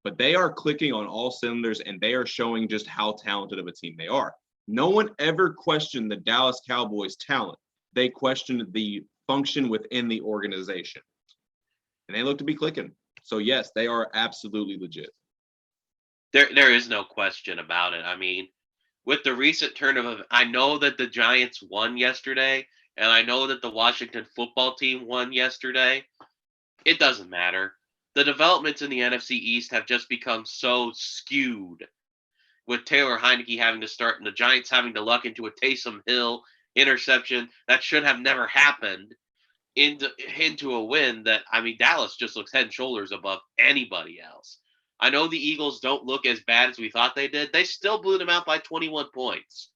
But they are clicking on all cylinders, and they are showing just how talented of a team they are. No one ever questioned the Dallas Cowboys' talent. They questioned the function within the organization. And they look to be clicking. So, yes, they are absolutely legit. There is no question about it. I mean, with the recent turn of, I know that the Giants won yesterday, and I know that the Washington football team won yesterday. It doesn't matter. The developments in the NFC East have just become so skewed, with Taylor Heineke having to start and the Giants having to luck into a Taysom Hill interception that should have never happened into a win that, I mean, Dallas just looks head and shoulders above anybody else. I know the Eagles don't look as bad as we thought they did. They still blew them out by 21 points.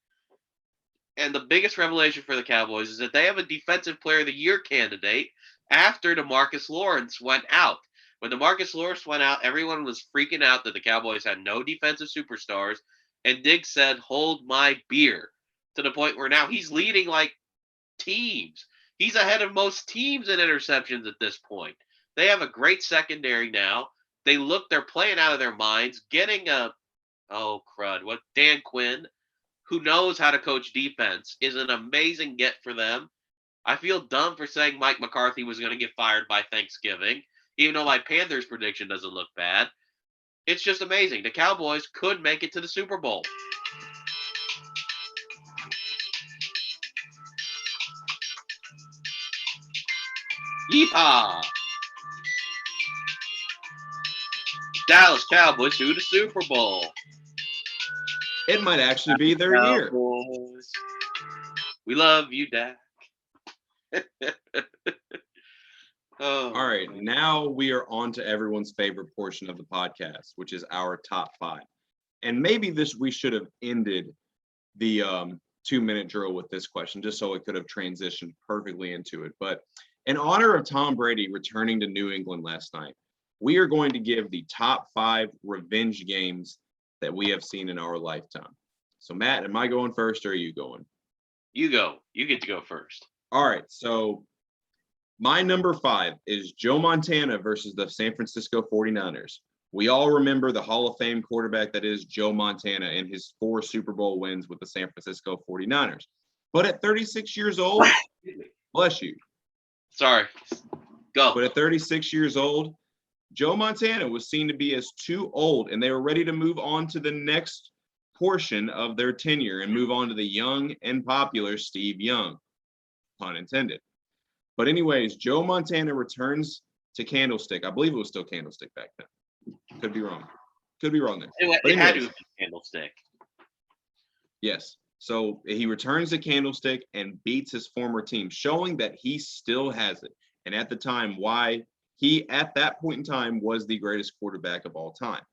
And the biggest revelation for the Cowboys is that they have a Defensive Player of the Year candidate after DeMarcus Lawrence went out. When DeMarcus Lawrence went out, everyone was freaking out that the Cowboys had no defensive superstars. And Diggs said, hold my beer, to the point where now he's leading like teams. He's ahead of most teams in interceptions at this point. They have a great secondary now. They're playing out of their minds, getting Dan Quinn, who knows how to coach defense, is an amazing get for them. I feel dumb for saying Mike McCarthy was going to get fired by Thanksgiving, even though my Panthers prediction doesn't look bad. It's just amazing. The Cowboys could make it to the Super Bowl. Yeehaw! Dallas Cowboys to the Super Bowl. It might actually be their year. We love you, Dak. All right, now we are on to everyone's favorite portion of the podcast, which is our top five. And maybe we should have ended the 2-minute drill with this question, just so it could have transitioned perfectly into it. But in honor of Tom Brady returning to New England last night, we are going to give the top 5 revenge games that we have seen in our lifetime. So, Matt, am I going first or are you going? You go. You get to go first. All right, so my number 5 is Joe Montana versus the San Francisco 49ers. We all remember the Hall of Fame quarterback that is Joe Montana and his 4 Super Bowl wins with the San Francisco 49ers. But at 36 years old, bless you. Sorry. Go. But at 36 years old, Joe Montana was seen to be as too old, and they were ready to move on to the next portion of their tenure and move on to the young and popular Steve Young, pun intended. But anyways, Joe Montana returns to Candlestick. I believe it was still Candlestick back then. Could be wrong. Could be wrong there. It had to have been Candlestick. Yes. So he returns to Candlestick and beats his former team, showing that he still has it. And at the time, why he, at that point in time, was the greatest quarterback of all time.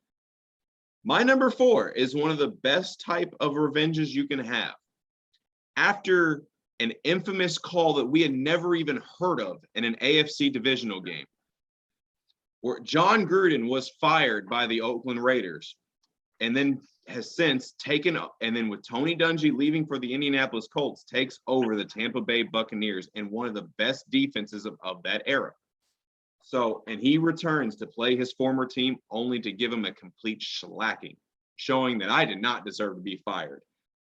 My number 4 is one of the best type of revenges you can have. After an infamous call that we had never even heard of in an AFC divisional game, where John Gruden was fired by the Oakland Raiders and then has since taken up, and then with Tony Dungy leaving for the Indianapolis Colts, takes over the Tampa Bay Buccaneers and one of the best defenses of that era. So, and he returns to play his former team only to give him a complete shellacking, showing that I did not deserve to be fired.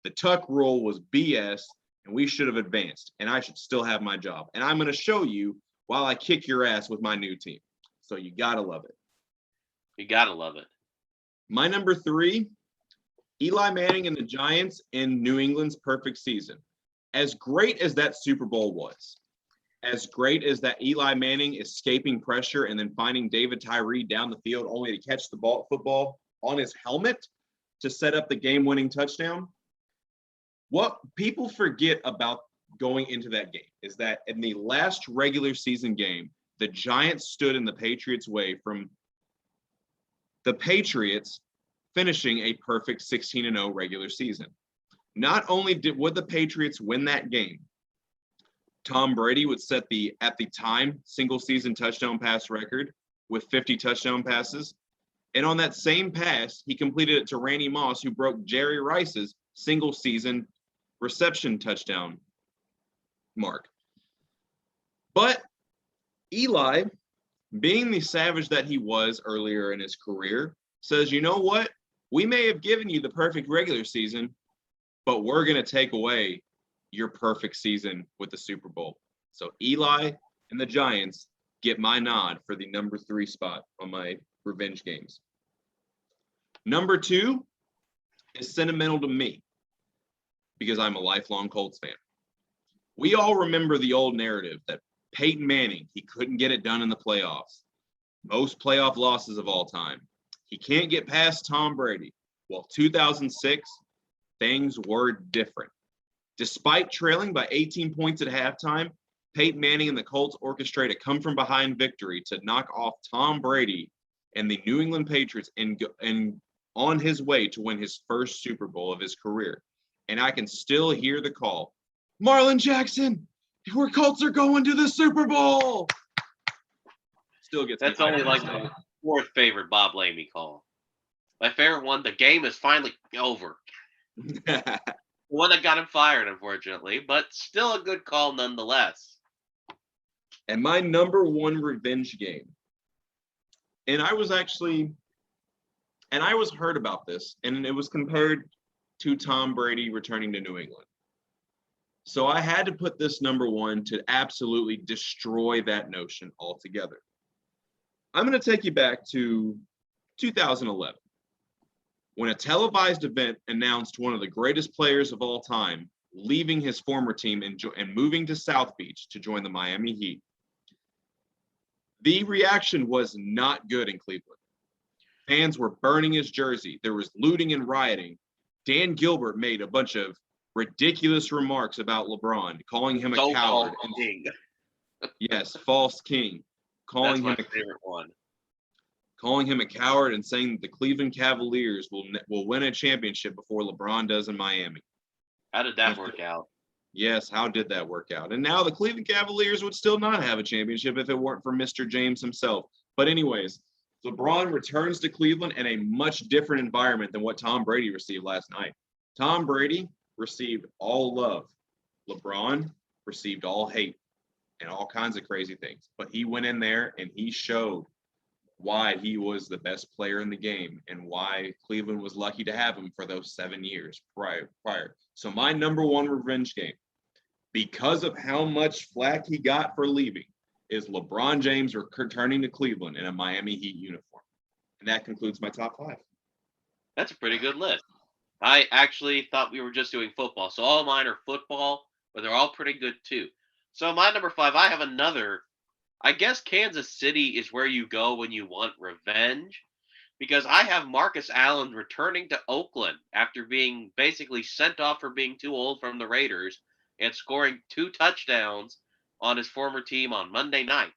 The Tuck rule was BS, and we should have advanced, and I should still have my job. And I'm going to show you while I kick your ass with my new team. So you got to love it. You got to love it. My number 3, Eli Manning and the Giants in New England's perfect season. As great as that Super Bowl was, as great as that Eli Manning escaping pressure and then finding David Tyree down the field only to catch the football on his helmet to set up the game-winning touchdown, what people forget about going into that game is that in the last regular season game, the Giants stood in the Patriots' way from the Patriots finishing a perfect 16-0 regular season. Not only would the Patriots win that game, Tom Brady would set the, at the time, single season touchdown pass record with 50 touchdown passes. And on that same pass, he completed it to Randy Moss, who broke Jerry Rice's single season reception touchdown mark. But Eli, being the savage that he was earlier in his career, says, you know what? We may have given you the perfect regular season, but we're going to take away your perfect season with the Super Bowl. So Eli and the Giants get my nod for the number 3 spot on my revenge games. Number 2 is sentimental to me because I'm a lifelong Colts fan. We all remember the old narrative that Peyton Manning, he couldn't get it done in the playoffs. Most playoff losses of all time. He can't get past Tom Brady. Well, 2006, things were different. Despite trailing by 18 points at halftime, Peyton Manning and the Colts orchestrate a come-from-behind victory to knock off Tom Brady and the New England Patriots and on his way to win his first Super Bowl of his career. And I can still hear the call, Marlon Jackson, our Colts are going to the Super Bowl. Still gets That's only like my 4th favorite Bob Lamey call. My favorite one, the game is finally over. One that got him fired, unfortunately, but still a good call nonetheless. And my number 1 revenge game, and I was heard about this, and it was compared to Tom Brady returning to New England. So I had to put this number 1 to absolutely destroy that notion altogether. I'm going to take you back to 2011. When a televised event announced one of the greatest players of all time leaving his former team and moving to South Beach to join the Miami Heat. The reaction was not good in Cleveland. Fans were burning his jersey. There was looting and rioting. Dan Gilbert made a bunch of ridiculous remarks about LeBron, calling him a coward. King. Yes, false king. That's my favorite one. Calling him a coward and saying that the Cleveland Cavaliers will win a championship before LeBron does in Miami. How did that work out? Yes, how did that work out? And now the Cleveland Cavaliers would still not have a championship if it weren't for Mr. James himself. But anyways, LeBron returns to Cleveland in a much different environment than what Tom Brady received last night. Tom Brady received all love. LeBron received all hate and all kinds of crazy things. But he went in there and he showed why he was the best player in the game and why Cleveland was lucky to have him for those 7 years prior. So my number 1 revenge game, because of how much flack he got for leaving, is LeBron James returning to Cleveland in a Miami Heat uniform. And that concludes my top 5. That's a pretty good list. I actually thought we were just doing football. So all mine are football, but they're all pretty good too. So my number 5, I have another. I guess Kansas City is where you go when you want revenge, because I have Marcus Allen returning to Oakland after being basically sent off for being too old from the Raiders and scoring 2 touchdowns on his former team on Monday night.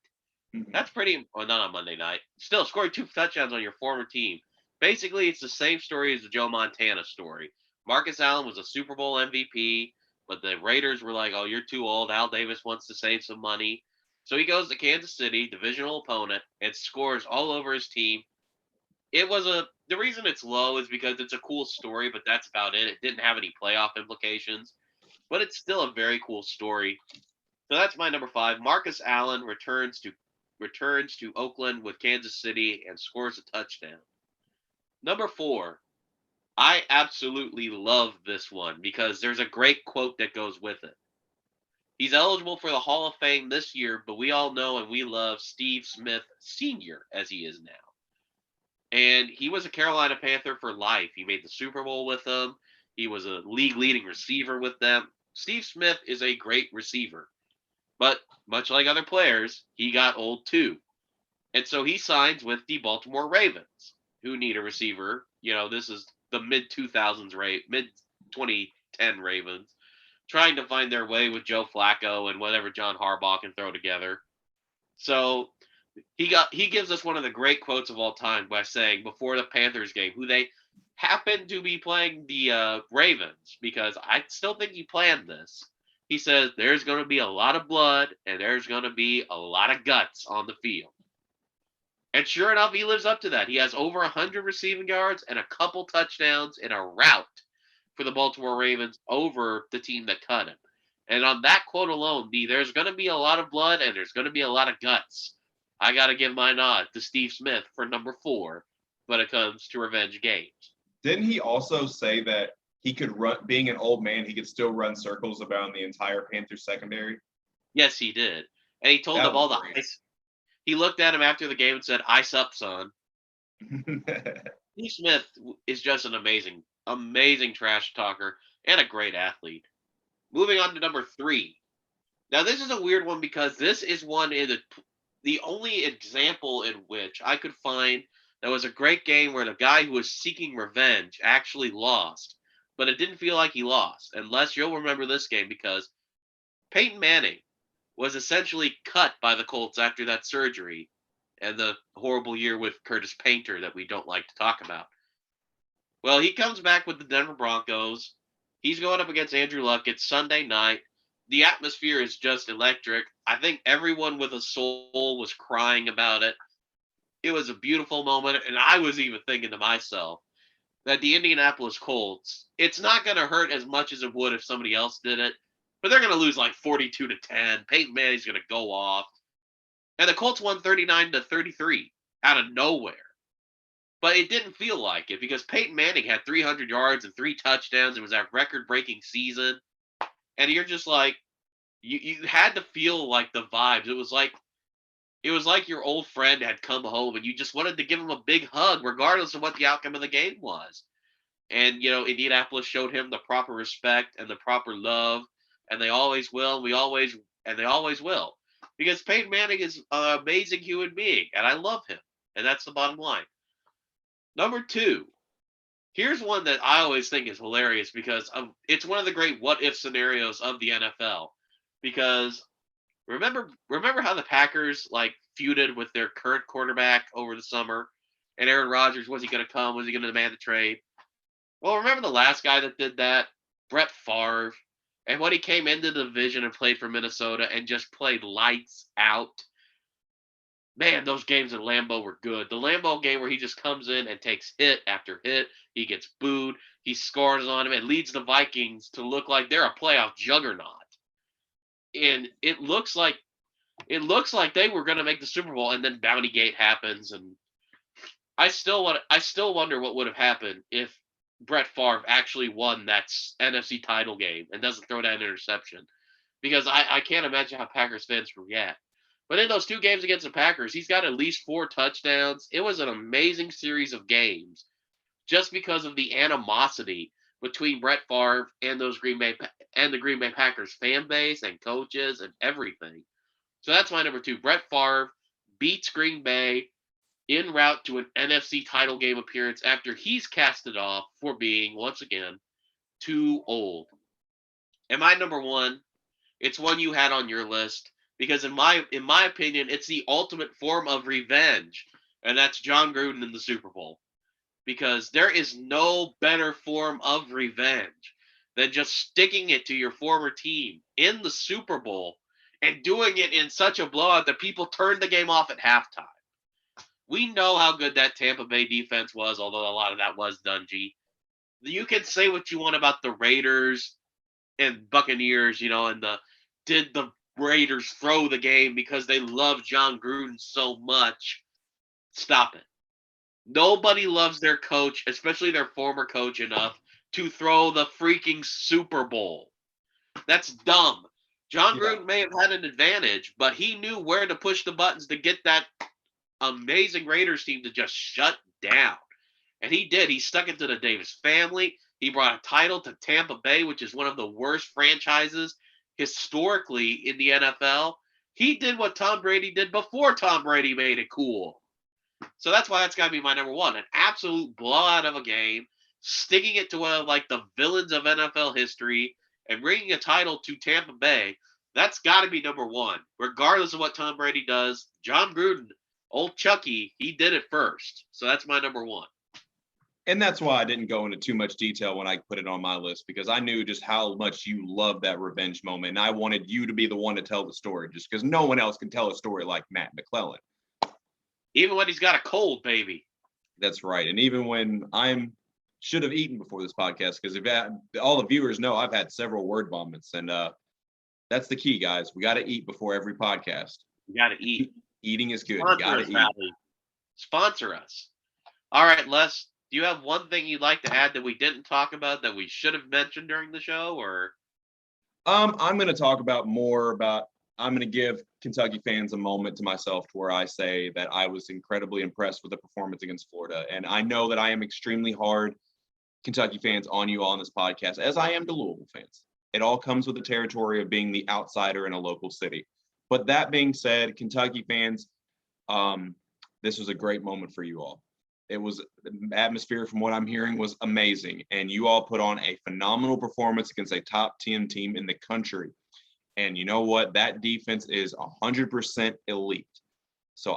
That's pretty, well, not on Monday night. Still, scoring 2 touchdowns on your former team. Basically, it's the same story as the Joe Montana story. Marcus Allen was a Super Bowl MVP, but the Raiders were like, oh, you're too old. Al Davis wants to save some money. So he goes to Kansas City, divisional opponent, and scores all over his team. The reason it's low is because it's a cool story, but that's about it. It didn't have any playoff implications, but it's still a very cool story. So that's my number 5. Marcus Allen returns to Oakland with Kansas City and scores a touchdown. Number 4, I absolutely love this one because there's a great quote that goes with it. He's eligible for the Hall of Fame this year, but we all know and we love Steve Smith Sr. as he is now. And he was a Carolina Panther for life. He made the Super Bowl with them. He was a league-leading receiver with them. Steve Smith is a great receiver. But much like other players, he got old too. And so he signs with the Baltimore Ravens, who need a receiver. This is the mid-2000s, mid-2010 Ravens, trying to find their way with Joe Flacco and whatever John Harbaugh can throw together. So he gives us one of the great quotes of all time by saying before the Panthers game, who they happened to be playing the Ravens, because I still think he planned this. He says there's going to be a lot of blood and there's going to be a lot of guts on the field. And sure enough, he lives up to that. He has over 100 receiving yards and a couple touchdowns in a rout for the Baltimore Ravens over the team that cut him. And on that quote alone, there's going to be a lot of blood and there's going to be a lot of guts. I got to give my nod to Steve Smith for number 4 when it comes to revenge games. Didn't he also say that he could run, being an old man, he could still run circles around the entire Panthers secondary? Yes, he did. And he told them all the ice. He looked at him after the game and said, "Ice up, son." Steve Smith is just an amazing, amazing trash talker and a great athlete. Moving on to number 3. Now, this is a weird one because this is one in the only example in which I could find that was a great game where the guy who was seeking revenge actually lost, but it didn't feel like he lost. Unless you'll remember this game, because Peyton Manning was essentially cut by the Colts after that surgery and the horrible year with Curtis Painter that we don't like to talk about. Well, he comes back with the Denver Broncos. He's going up against Andrew Luck. It's Sunday night. The atmosphere is just electric. I think everyone with a soul was crying about it. It was a beautiful moment, and I was even thinking to myself that the Indianapolis Colts, it's not going to hurt as much as it would if somebody else did it, but they're going to lose like 42-10. Peyton Manning's going to go off. And the Colts won 39-33 out of nowhere. But it didn't feel like it because Peyton Manning had 300 yards and 3 touchdowns. It was that record-breaking season. And you're just like, you had to feel like the vibes. It was like your old friend had come home and you just wanted to give him a big hug regardless of what the outcome of the game was. And, Indianapolis showed him the proper respect and the proper love, and they always will. They always will. Because Peyton Manning is an amazing human being, and I love him. And that's the bottom line. Number 2, here's one that I always think is hilarious because it's one of the great what-if scenarios of the NFL. Because remember how the Packers feuded with their current quarterback over the summer, and Aaron Rodgers, was he going to come? Was he going to demand a trade? Well, remember the last guy that did that? Brett Favre. And when he came into the division and played for Minnesota and just played lights out, man, those games in Lambeau were good. The Lambeau game where he just comes in and takes hit after hit, he gets booed, he scores on him, and leads the Vikings to look like they're a playoff juggernaut. And it looks like they were going to make the Super Bowl, and then Bounty Gate happens, and I still wonder what would have happened if Brett Favre actually won that NFC title game and doesn't throw that interception, because I can't imagine how Packers fans react. But in those 2 games against the Packers, he's got at least 4 touchdowns. It was an amazing series of games just because of the animosity between Brett Favre and the Green Bay Packers fan base and coaches and everything. So that's my number 2. Brett Favre beats Green Bay en route to an NFC title game appearance after he's casted off for being, once again, too old. And my number 1, it's one you had on your list because in my opinion, it's the ultimate form of revenge, and that's John Gruden in the Super Bowl. Because there is no better form of revenge than just sticking it to your former team in the Super Bowl and doing it in such a blowout that people turned the game off at halftime. We know how good that Tampa Bay defense was, although a lot of that was Dungy. You can say what you want about the Raiders and Buccaneers, and did the Raiders throw the game because they love John Gruden so much? Stop it. Nobody loves their coach, especially their former coach, enough to throw the freaking Super Bowl. That's dumb. John Gruden may have had an advantage, but he knew where to push the buttons to get that amazing Raiders team to just shut down. And he did. He stuck it to the Davis family. He brought a title to Tampa Bay, which is one of the worst franchises historically in the NFL. He did what Tom Brady did before Tom Brady made it cool. So that's why that's got to be my number 1. An absolute blowout of a game, sticking it to one of the villains of NFL history, and bringing a title to Tampa Bay. That's got to be number 1, regardless of what Tom Brady does. John Gruden, old Chucky, he did it first. So that's my number 1. And that's why I didn't go into too much detail when I put it on my list, because I knew just how much you love that revenge moment. And I wanted you to be the one to tell the story, just because no one else can tell a story like Matt McClellan. Even when he's got a cold, baby. That's right. And even when should have eaten before this podcast, because all the viewers know I've had several word vomits. And that's the key, guys. We got to eat before every podcast. You got to eat. Eating is good. Sponsor You got to us, eat. Valley. Sponsor us. All right, Les, do you have one thing you'd like to add that we didn't talk about that we should have mentioned during the show, or? I'm going to talk about I'm going to give Kentucky fans a moment to myself to where I say that I was incredibly impressed with the performance against Florida. And I know that I am extremely hard Kentucky fans on you all on this podcast, as I am to Louisville fans. It all comes with the territory of being the outsider in a local city. But that being said, Kentucky fans, this was a great moment for you all. It was the atmosphere, from what I'm hearing, was amazing. And you all put on a phenomenal performance against a top 10 team in the country. And you know what? That defense is 100% elite. So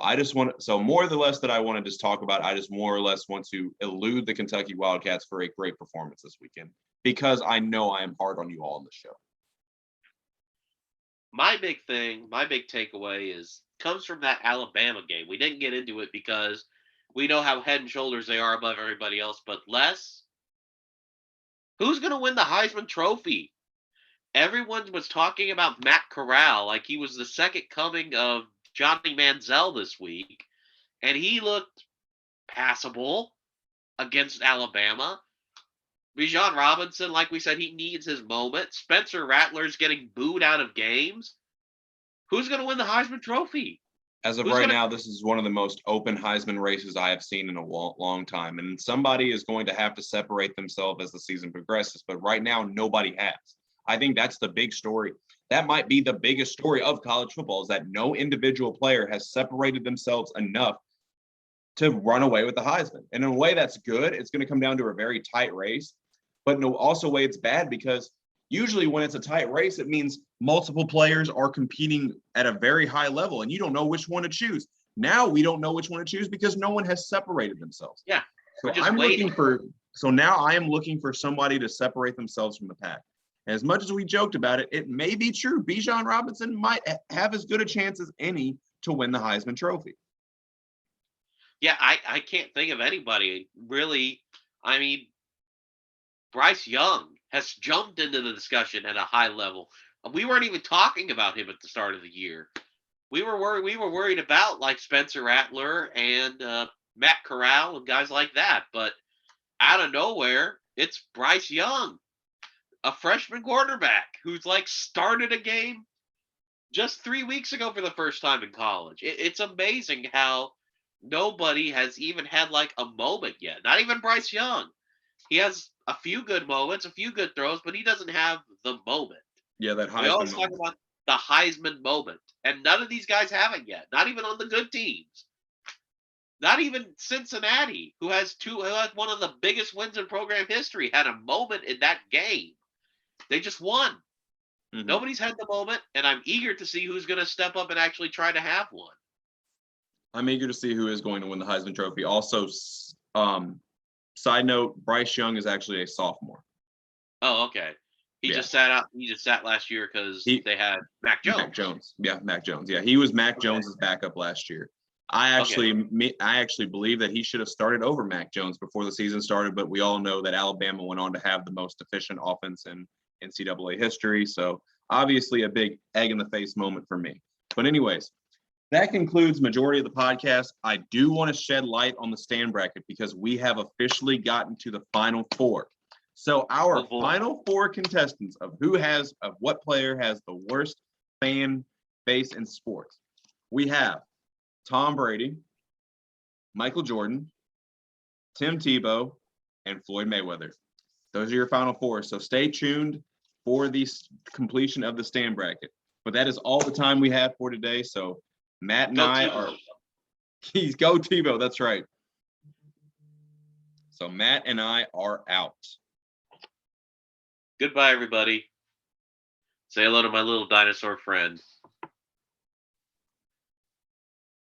more or less that I want to just talk about, I just more or less want to elude the Kentucky Wildcats for a great performance this weekend, because I know I am hard on you all on the show. My big takeaway comes from that Alabama game. We didn't get into it because we know how head and shoulders they are above everybody else. But Les, who's going to win the Heisman Trophy? Everyone was talking about Matt Corral like he was the second coming of Johnny Manziel this week, and he looked passable against Alabama. Bijan Robinson, like we said, he needs his moment. Spencer Rattler's getting booed out of games. Who's going to win the Heisman Trophy? As of right now, this is one of the most open Heisman races I have seen in a long time. And somebody is going to have to separate themselves as the season progresses. But right now, nobody has. I think that's the big story. That might be the biggest story of college football, is that no individual player has separated themselves enough to run away with the Heisman. And in a way that's good. It's going to come down to a very tight race. But in also a way it's bad, because usually when it's a tight race, it means multiple players are competing at a very high level and you don't know which one to choose. Now we don't know which one to choose because no one has separated themselves. Yeah. So now I am looking for somebody to separate themselves from the pack. And as much as we joked about it, it may be true. Bijan Robinson might have as good a chance as any to win the Heisman Trophy. Yeah, I can't think of anybody really. I mean, Bryce Young has jumped into the discussion at a high level. We weren't even talking about him at the start of the year. We were worried about like Spencer Rattler and Matt Corral and guys like that. But out of nowhere, it's Bryce Young, a freshman quarterback who's like started a game just 3 weeks ago for the first time in college. It's amazing how nobody has even had like a moment yet. Not even Bryce Young. He has a few good moments, a few good throws, but he doesn't have the moment. Yeah, that Heisman. We always talk about the Heisman moment, and none of these guys have it yet. Not even on the good teams. Not even Cincinnati, who has one of the biggest wins in program history, had a moment in that game. They just won. Mm-hmm. Nobody's had the moment, and I'm eager to see who's going to step up and actually try to have one. I'm eager to see who is going to win the Heisman Trophy. Also, side note, Bryce Young is actually a sophomore. Oh, okay. He just sat out. He just sat last year because they had Mac Jones. Mac Jones. Yeah, he was Mac Jones's backup last year. I actually believe that he should have started over Mac Jones before the season started, but we all know that Alabama went on to have the most efficient offense in NCAA history. So obviously a big egg in the face moment for me. But anyways, that concludes majority of the podcast. I do want to shed light on the stand bracket because we have officially gotten to the final four. So our final four contestants of what player has the worst fan base in sports. We have Tom Brady, Michael Jordan, Tim Tebow, and Floyd Mayweather. Those are your final four. So stay tuned for the completion of the stand bracket. But that is all the time we have for today. So Matt and go Tebow. That's right. So Matt and I are out. Goodbye, everybody. Say hello to my little dinosaur friend.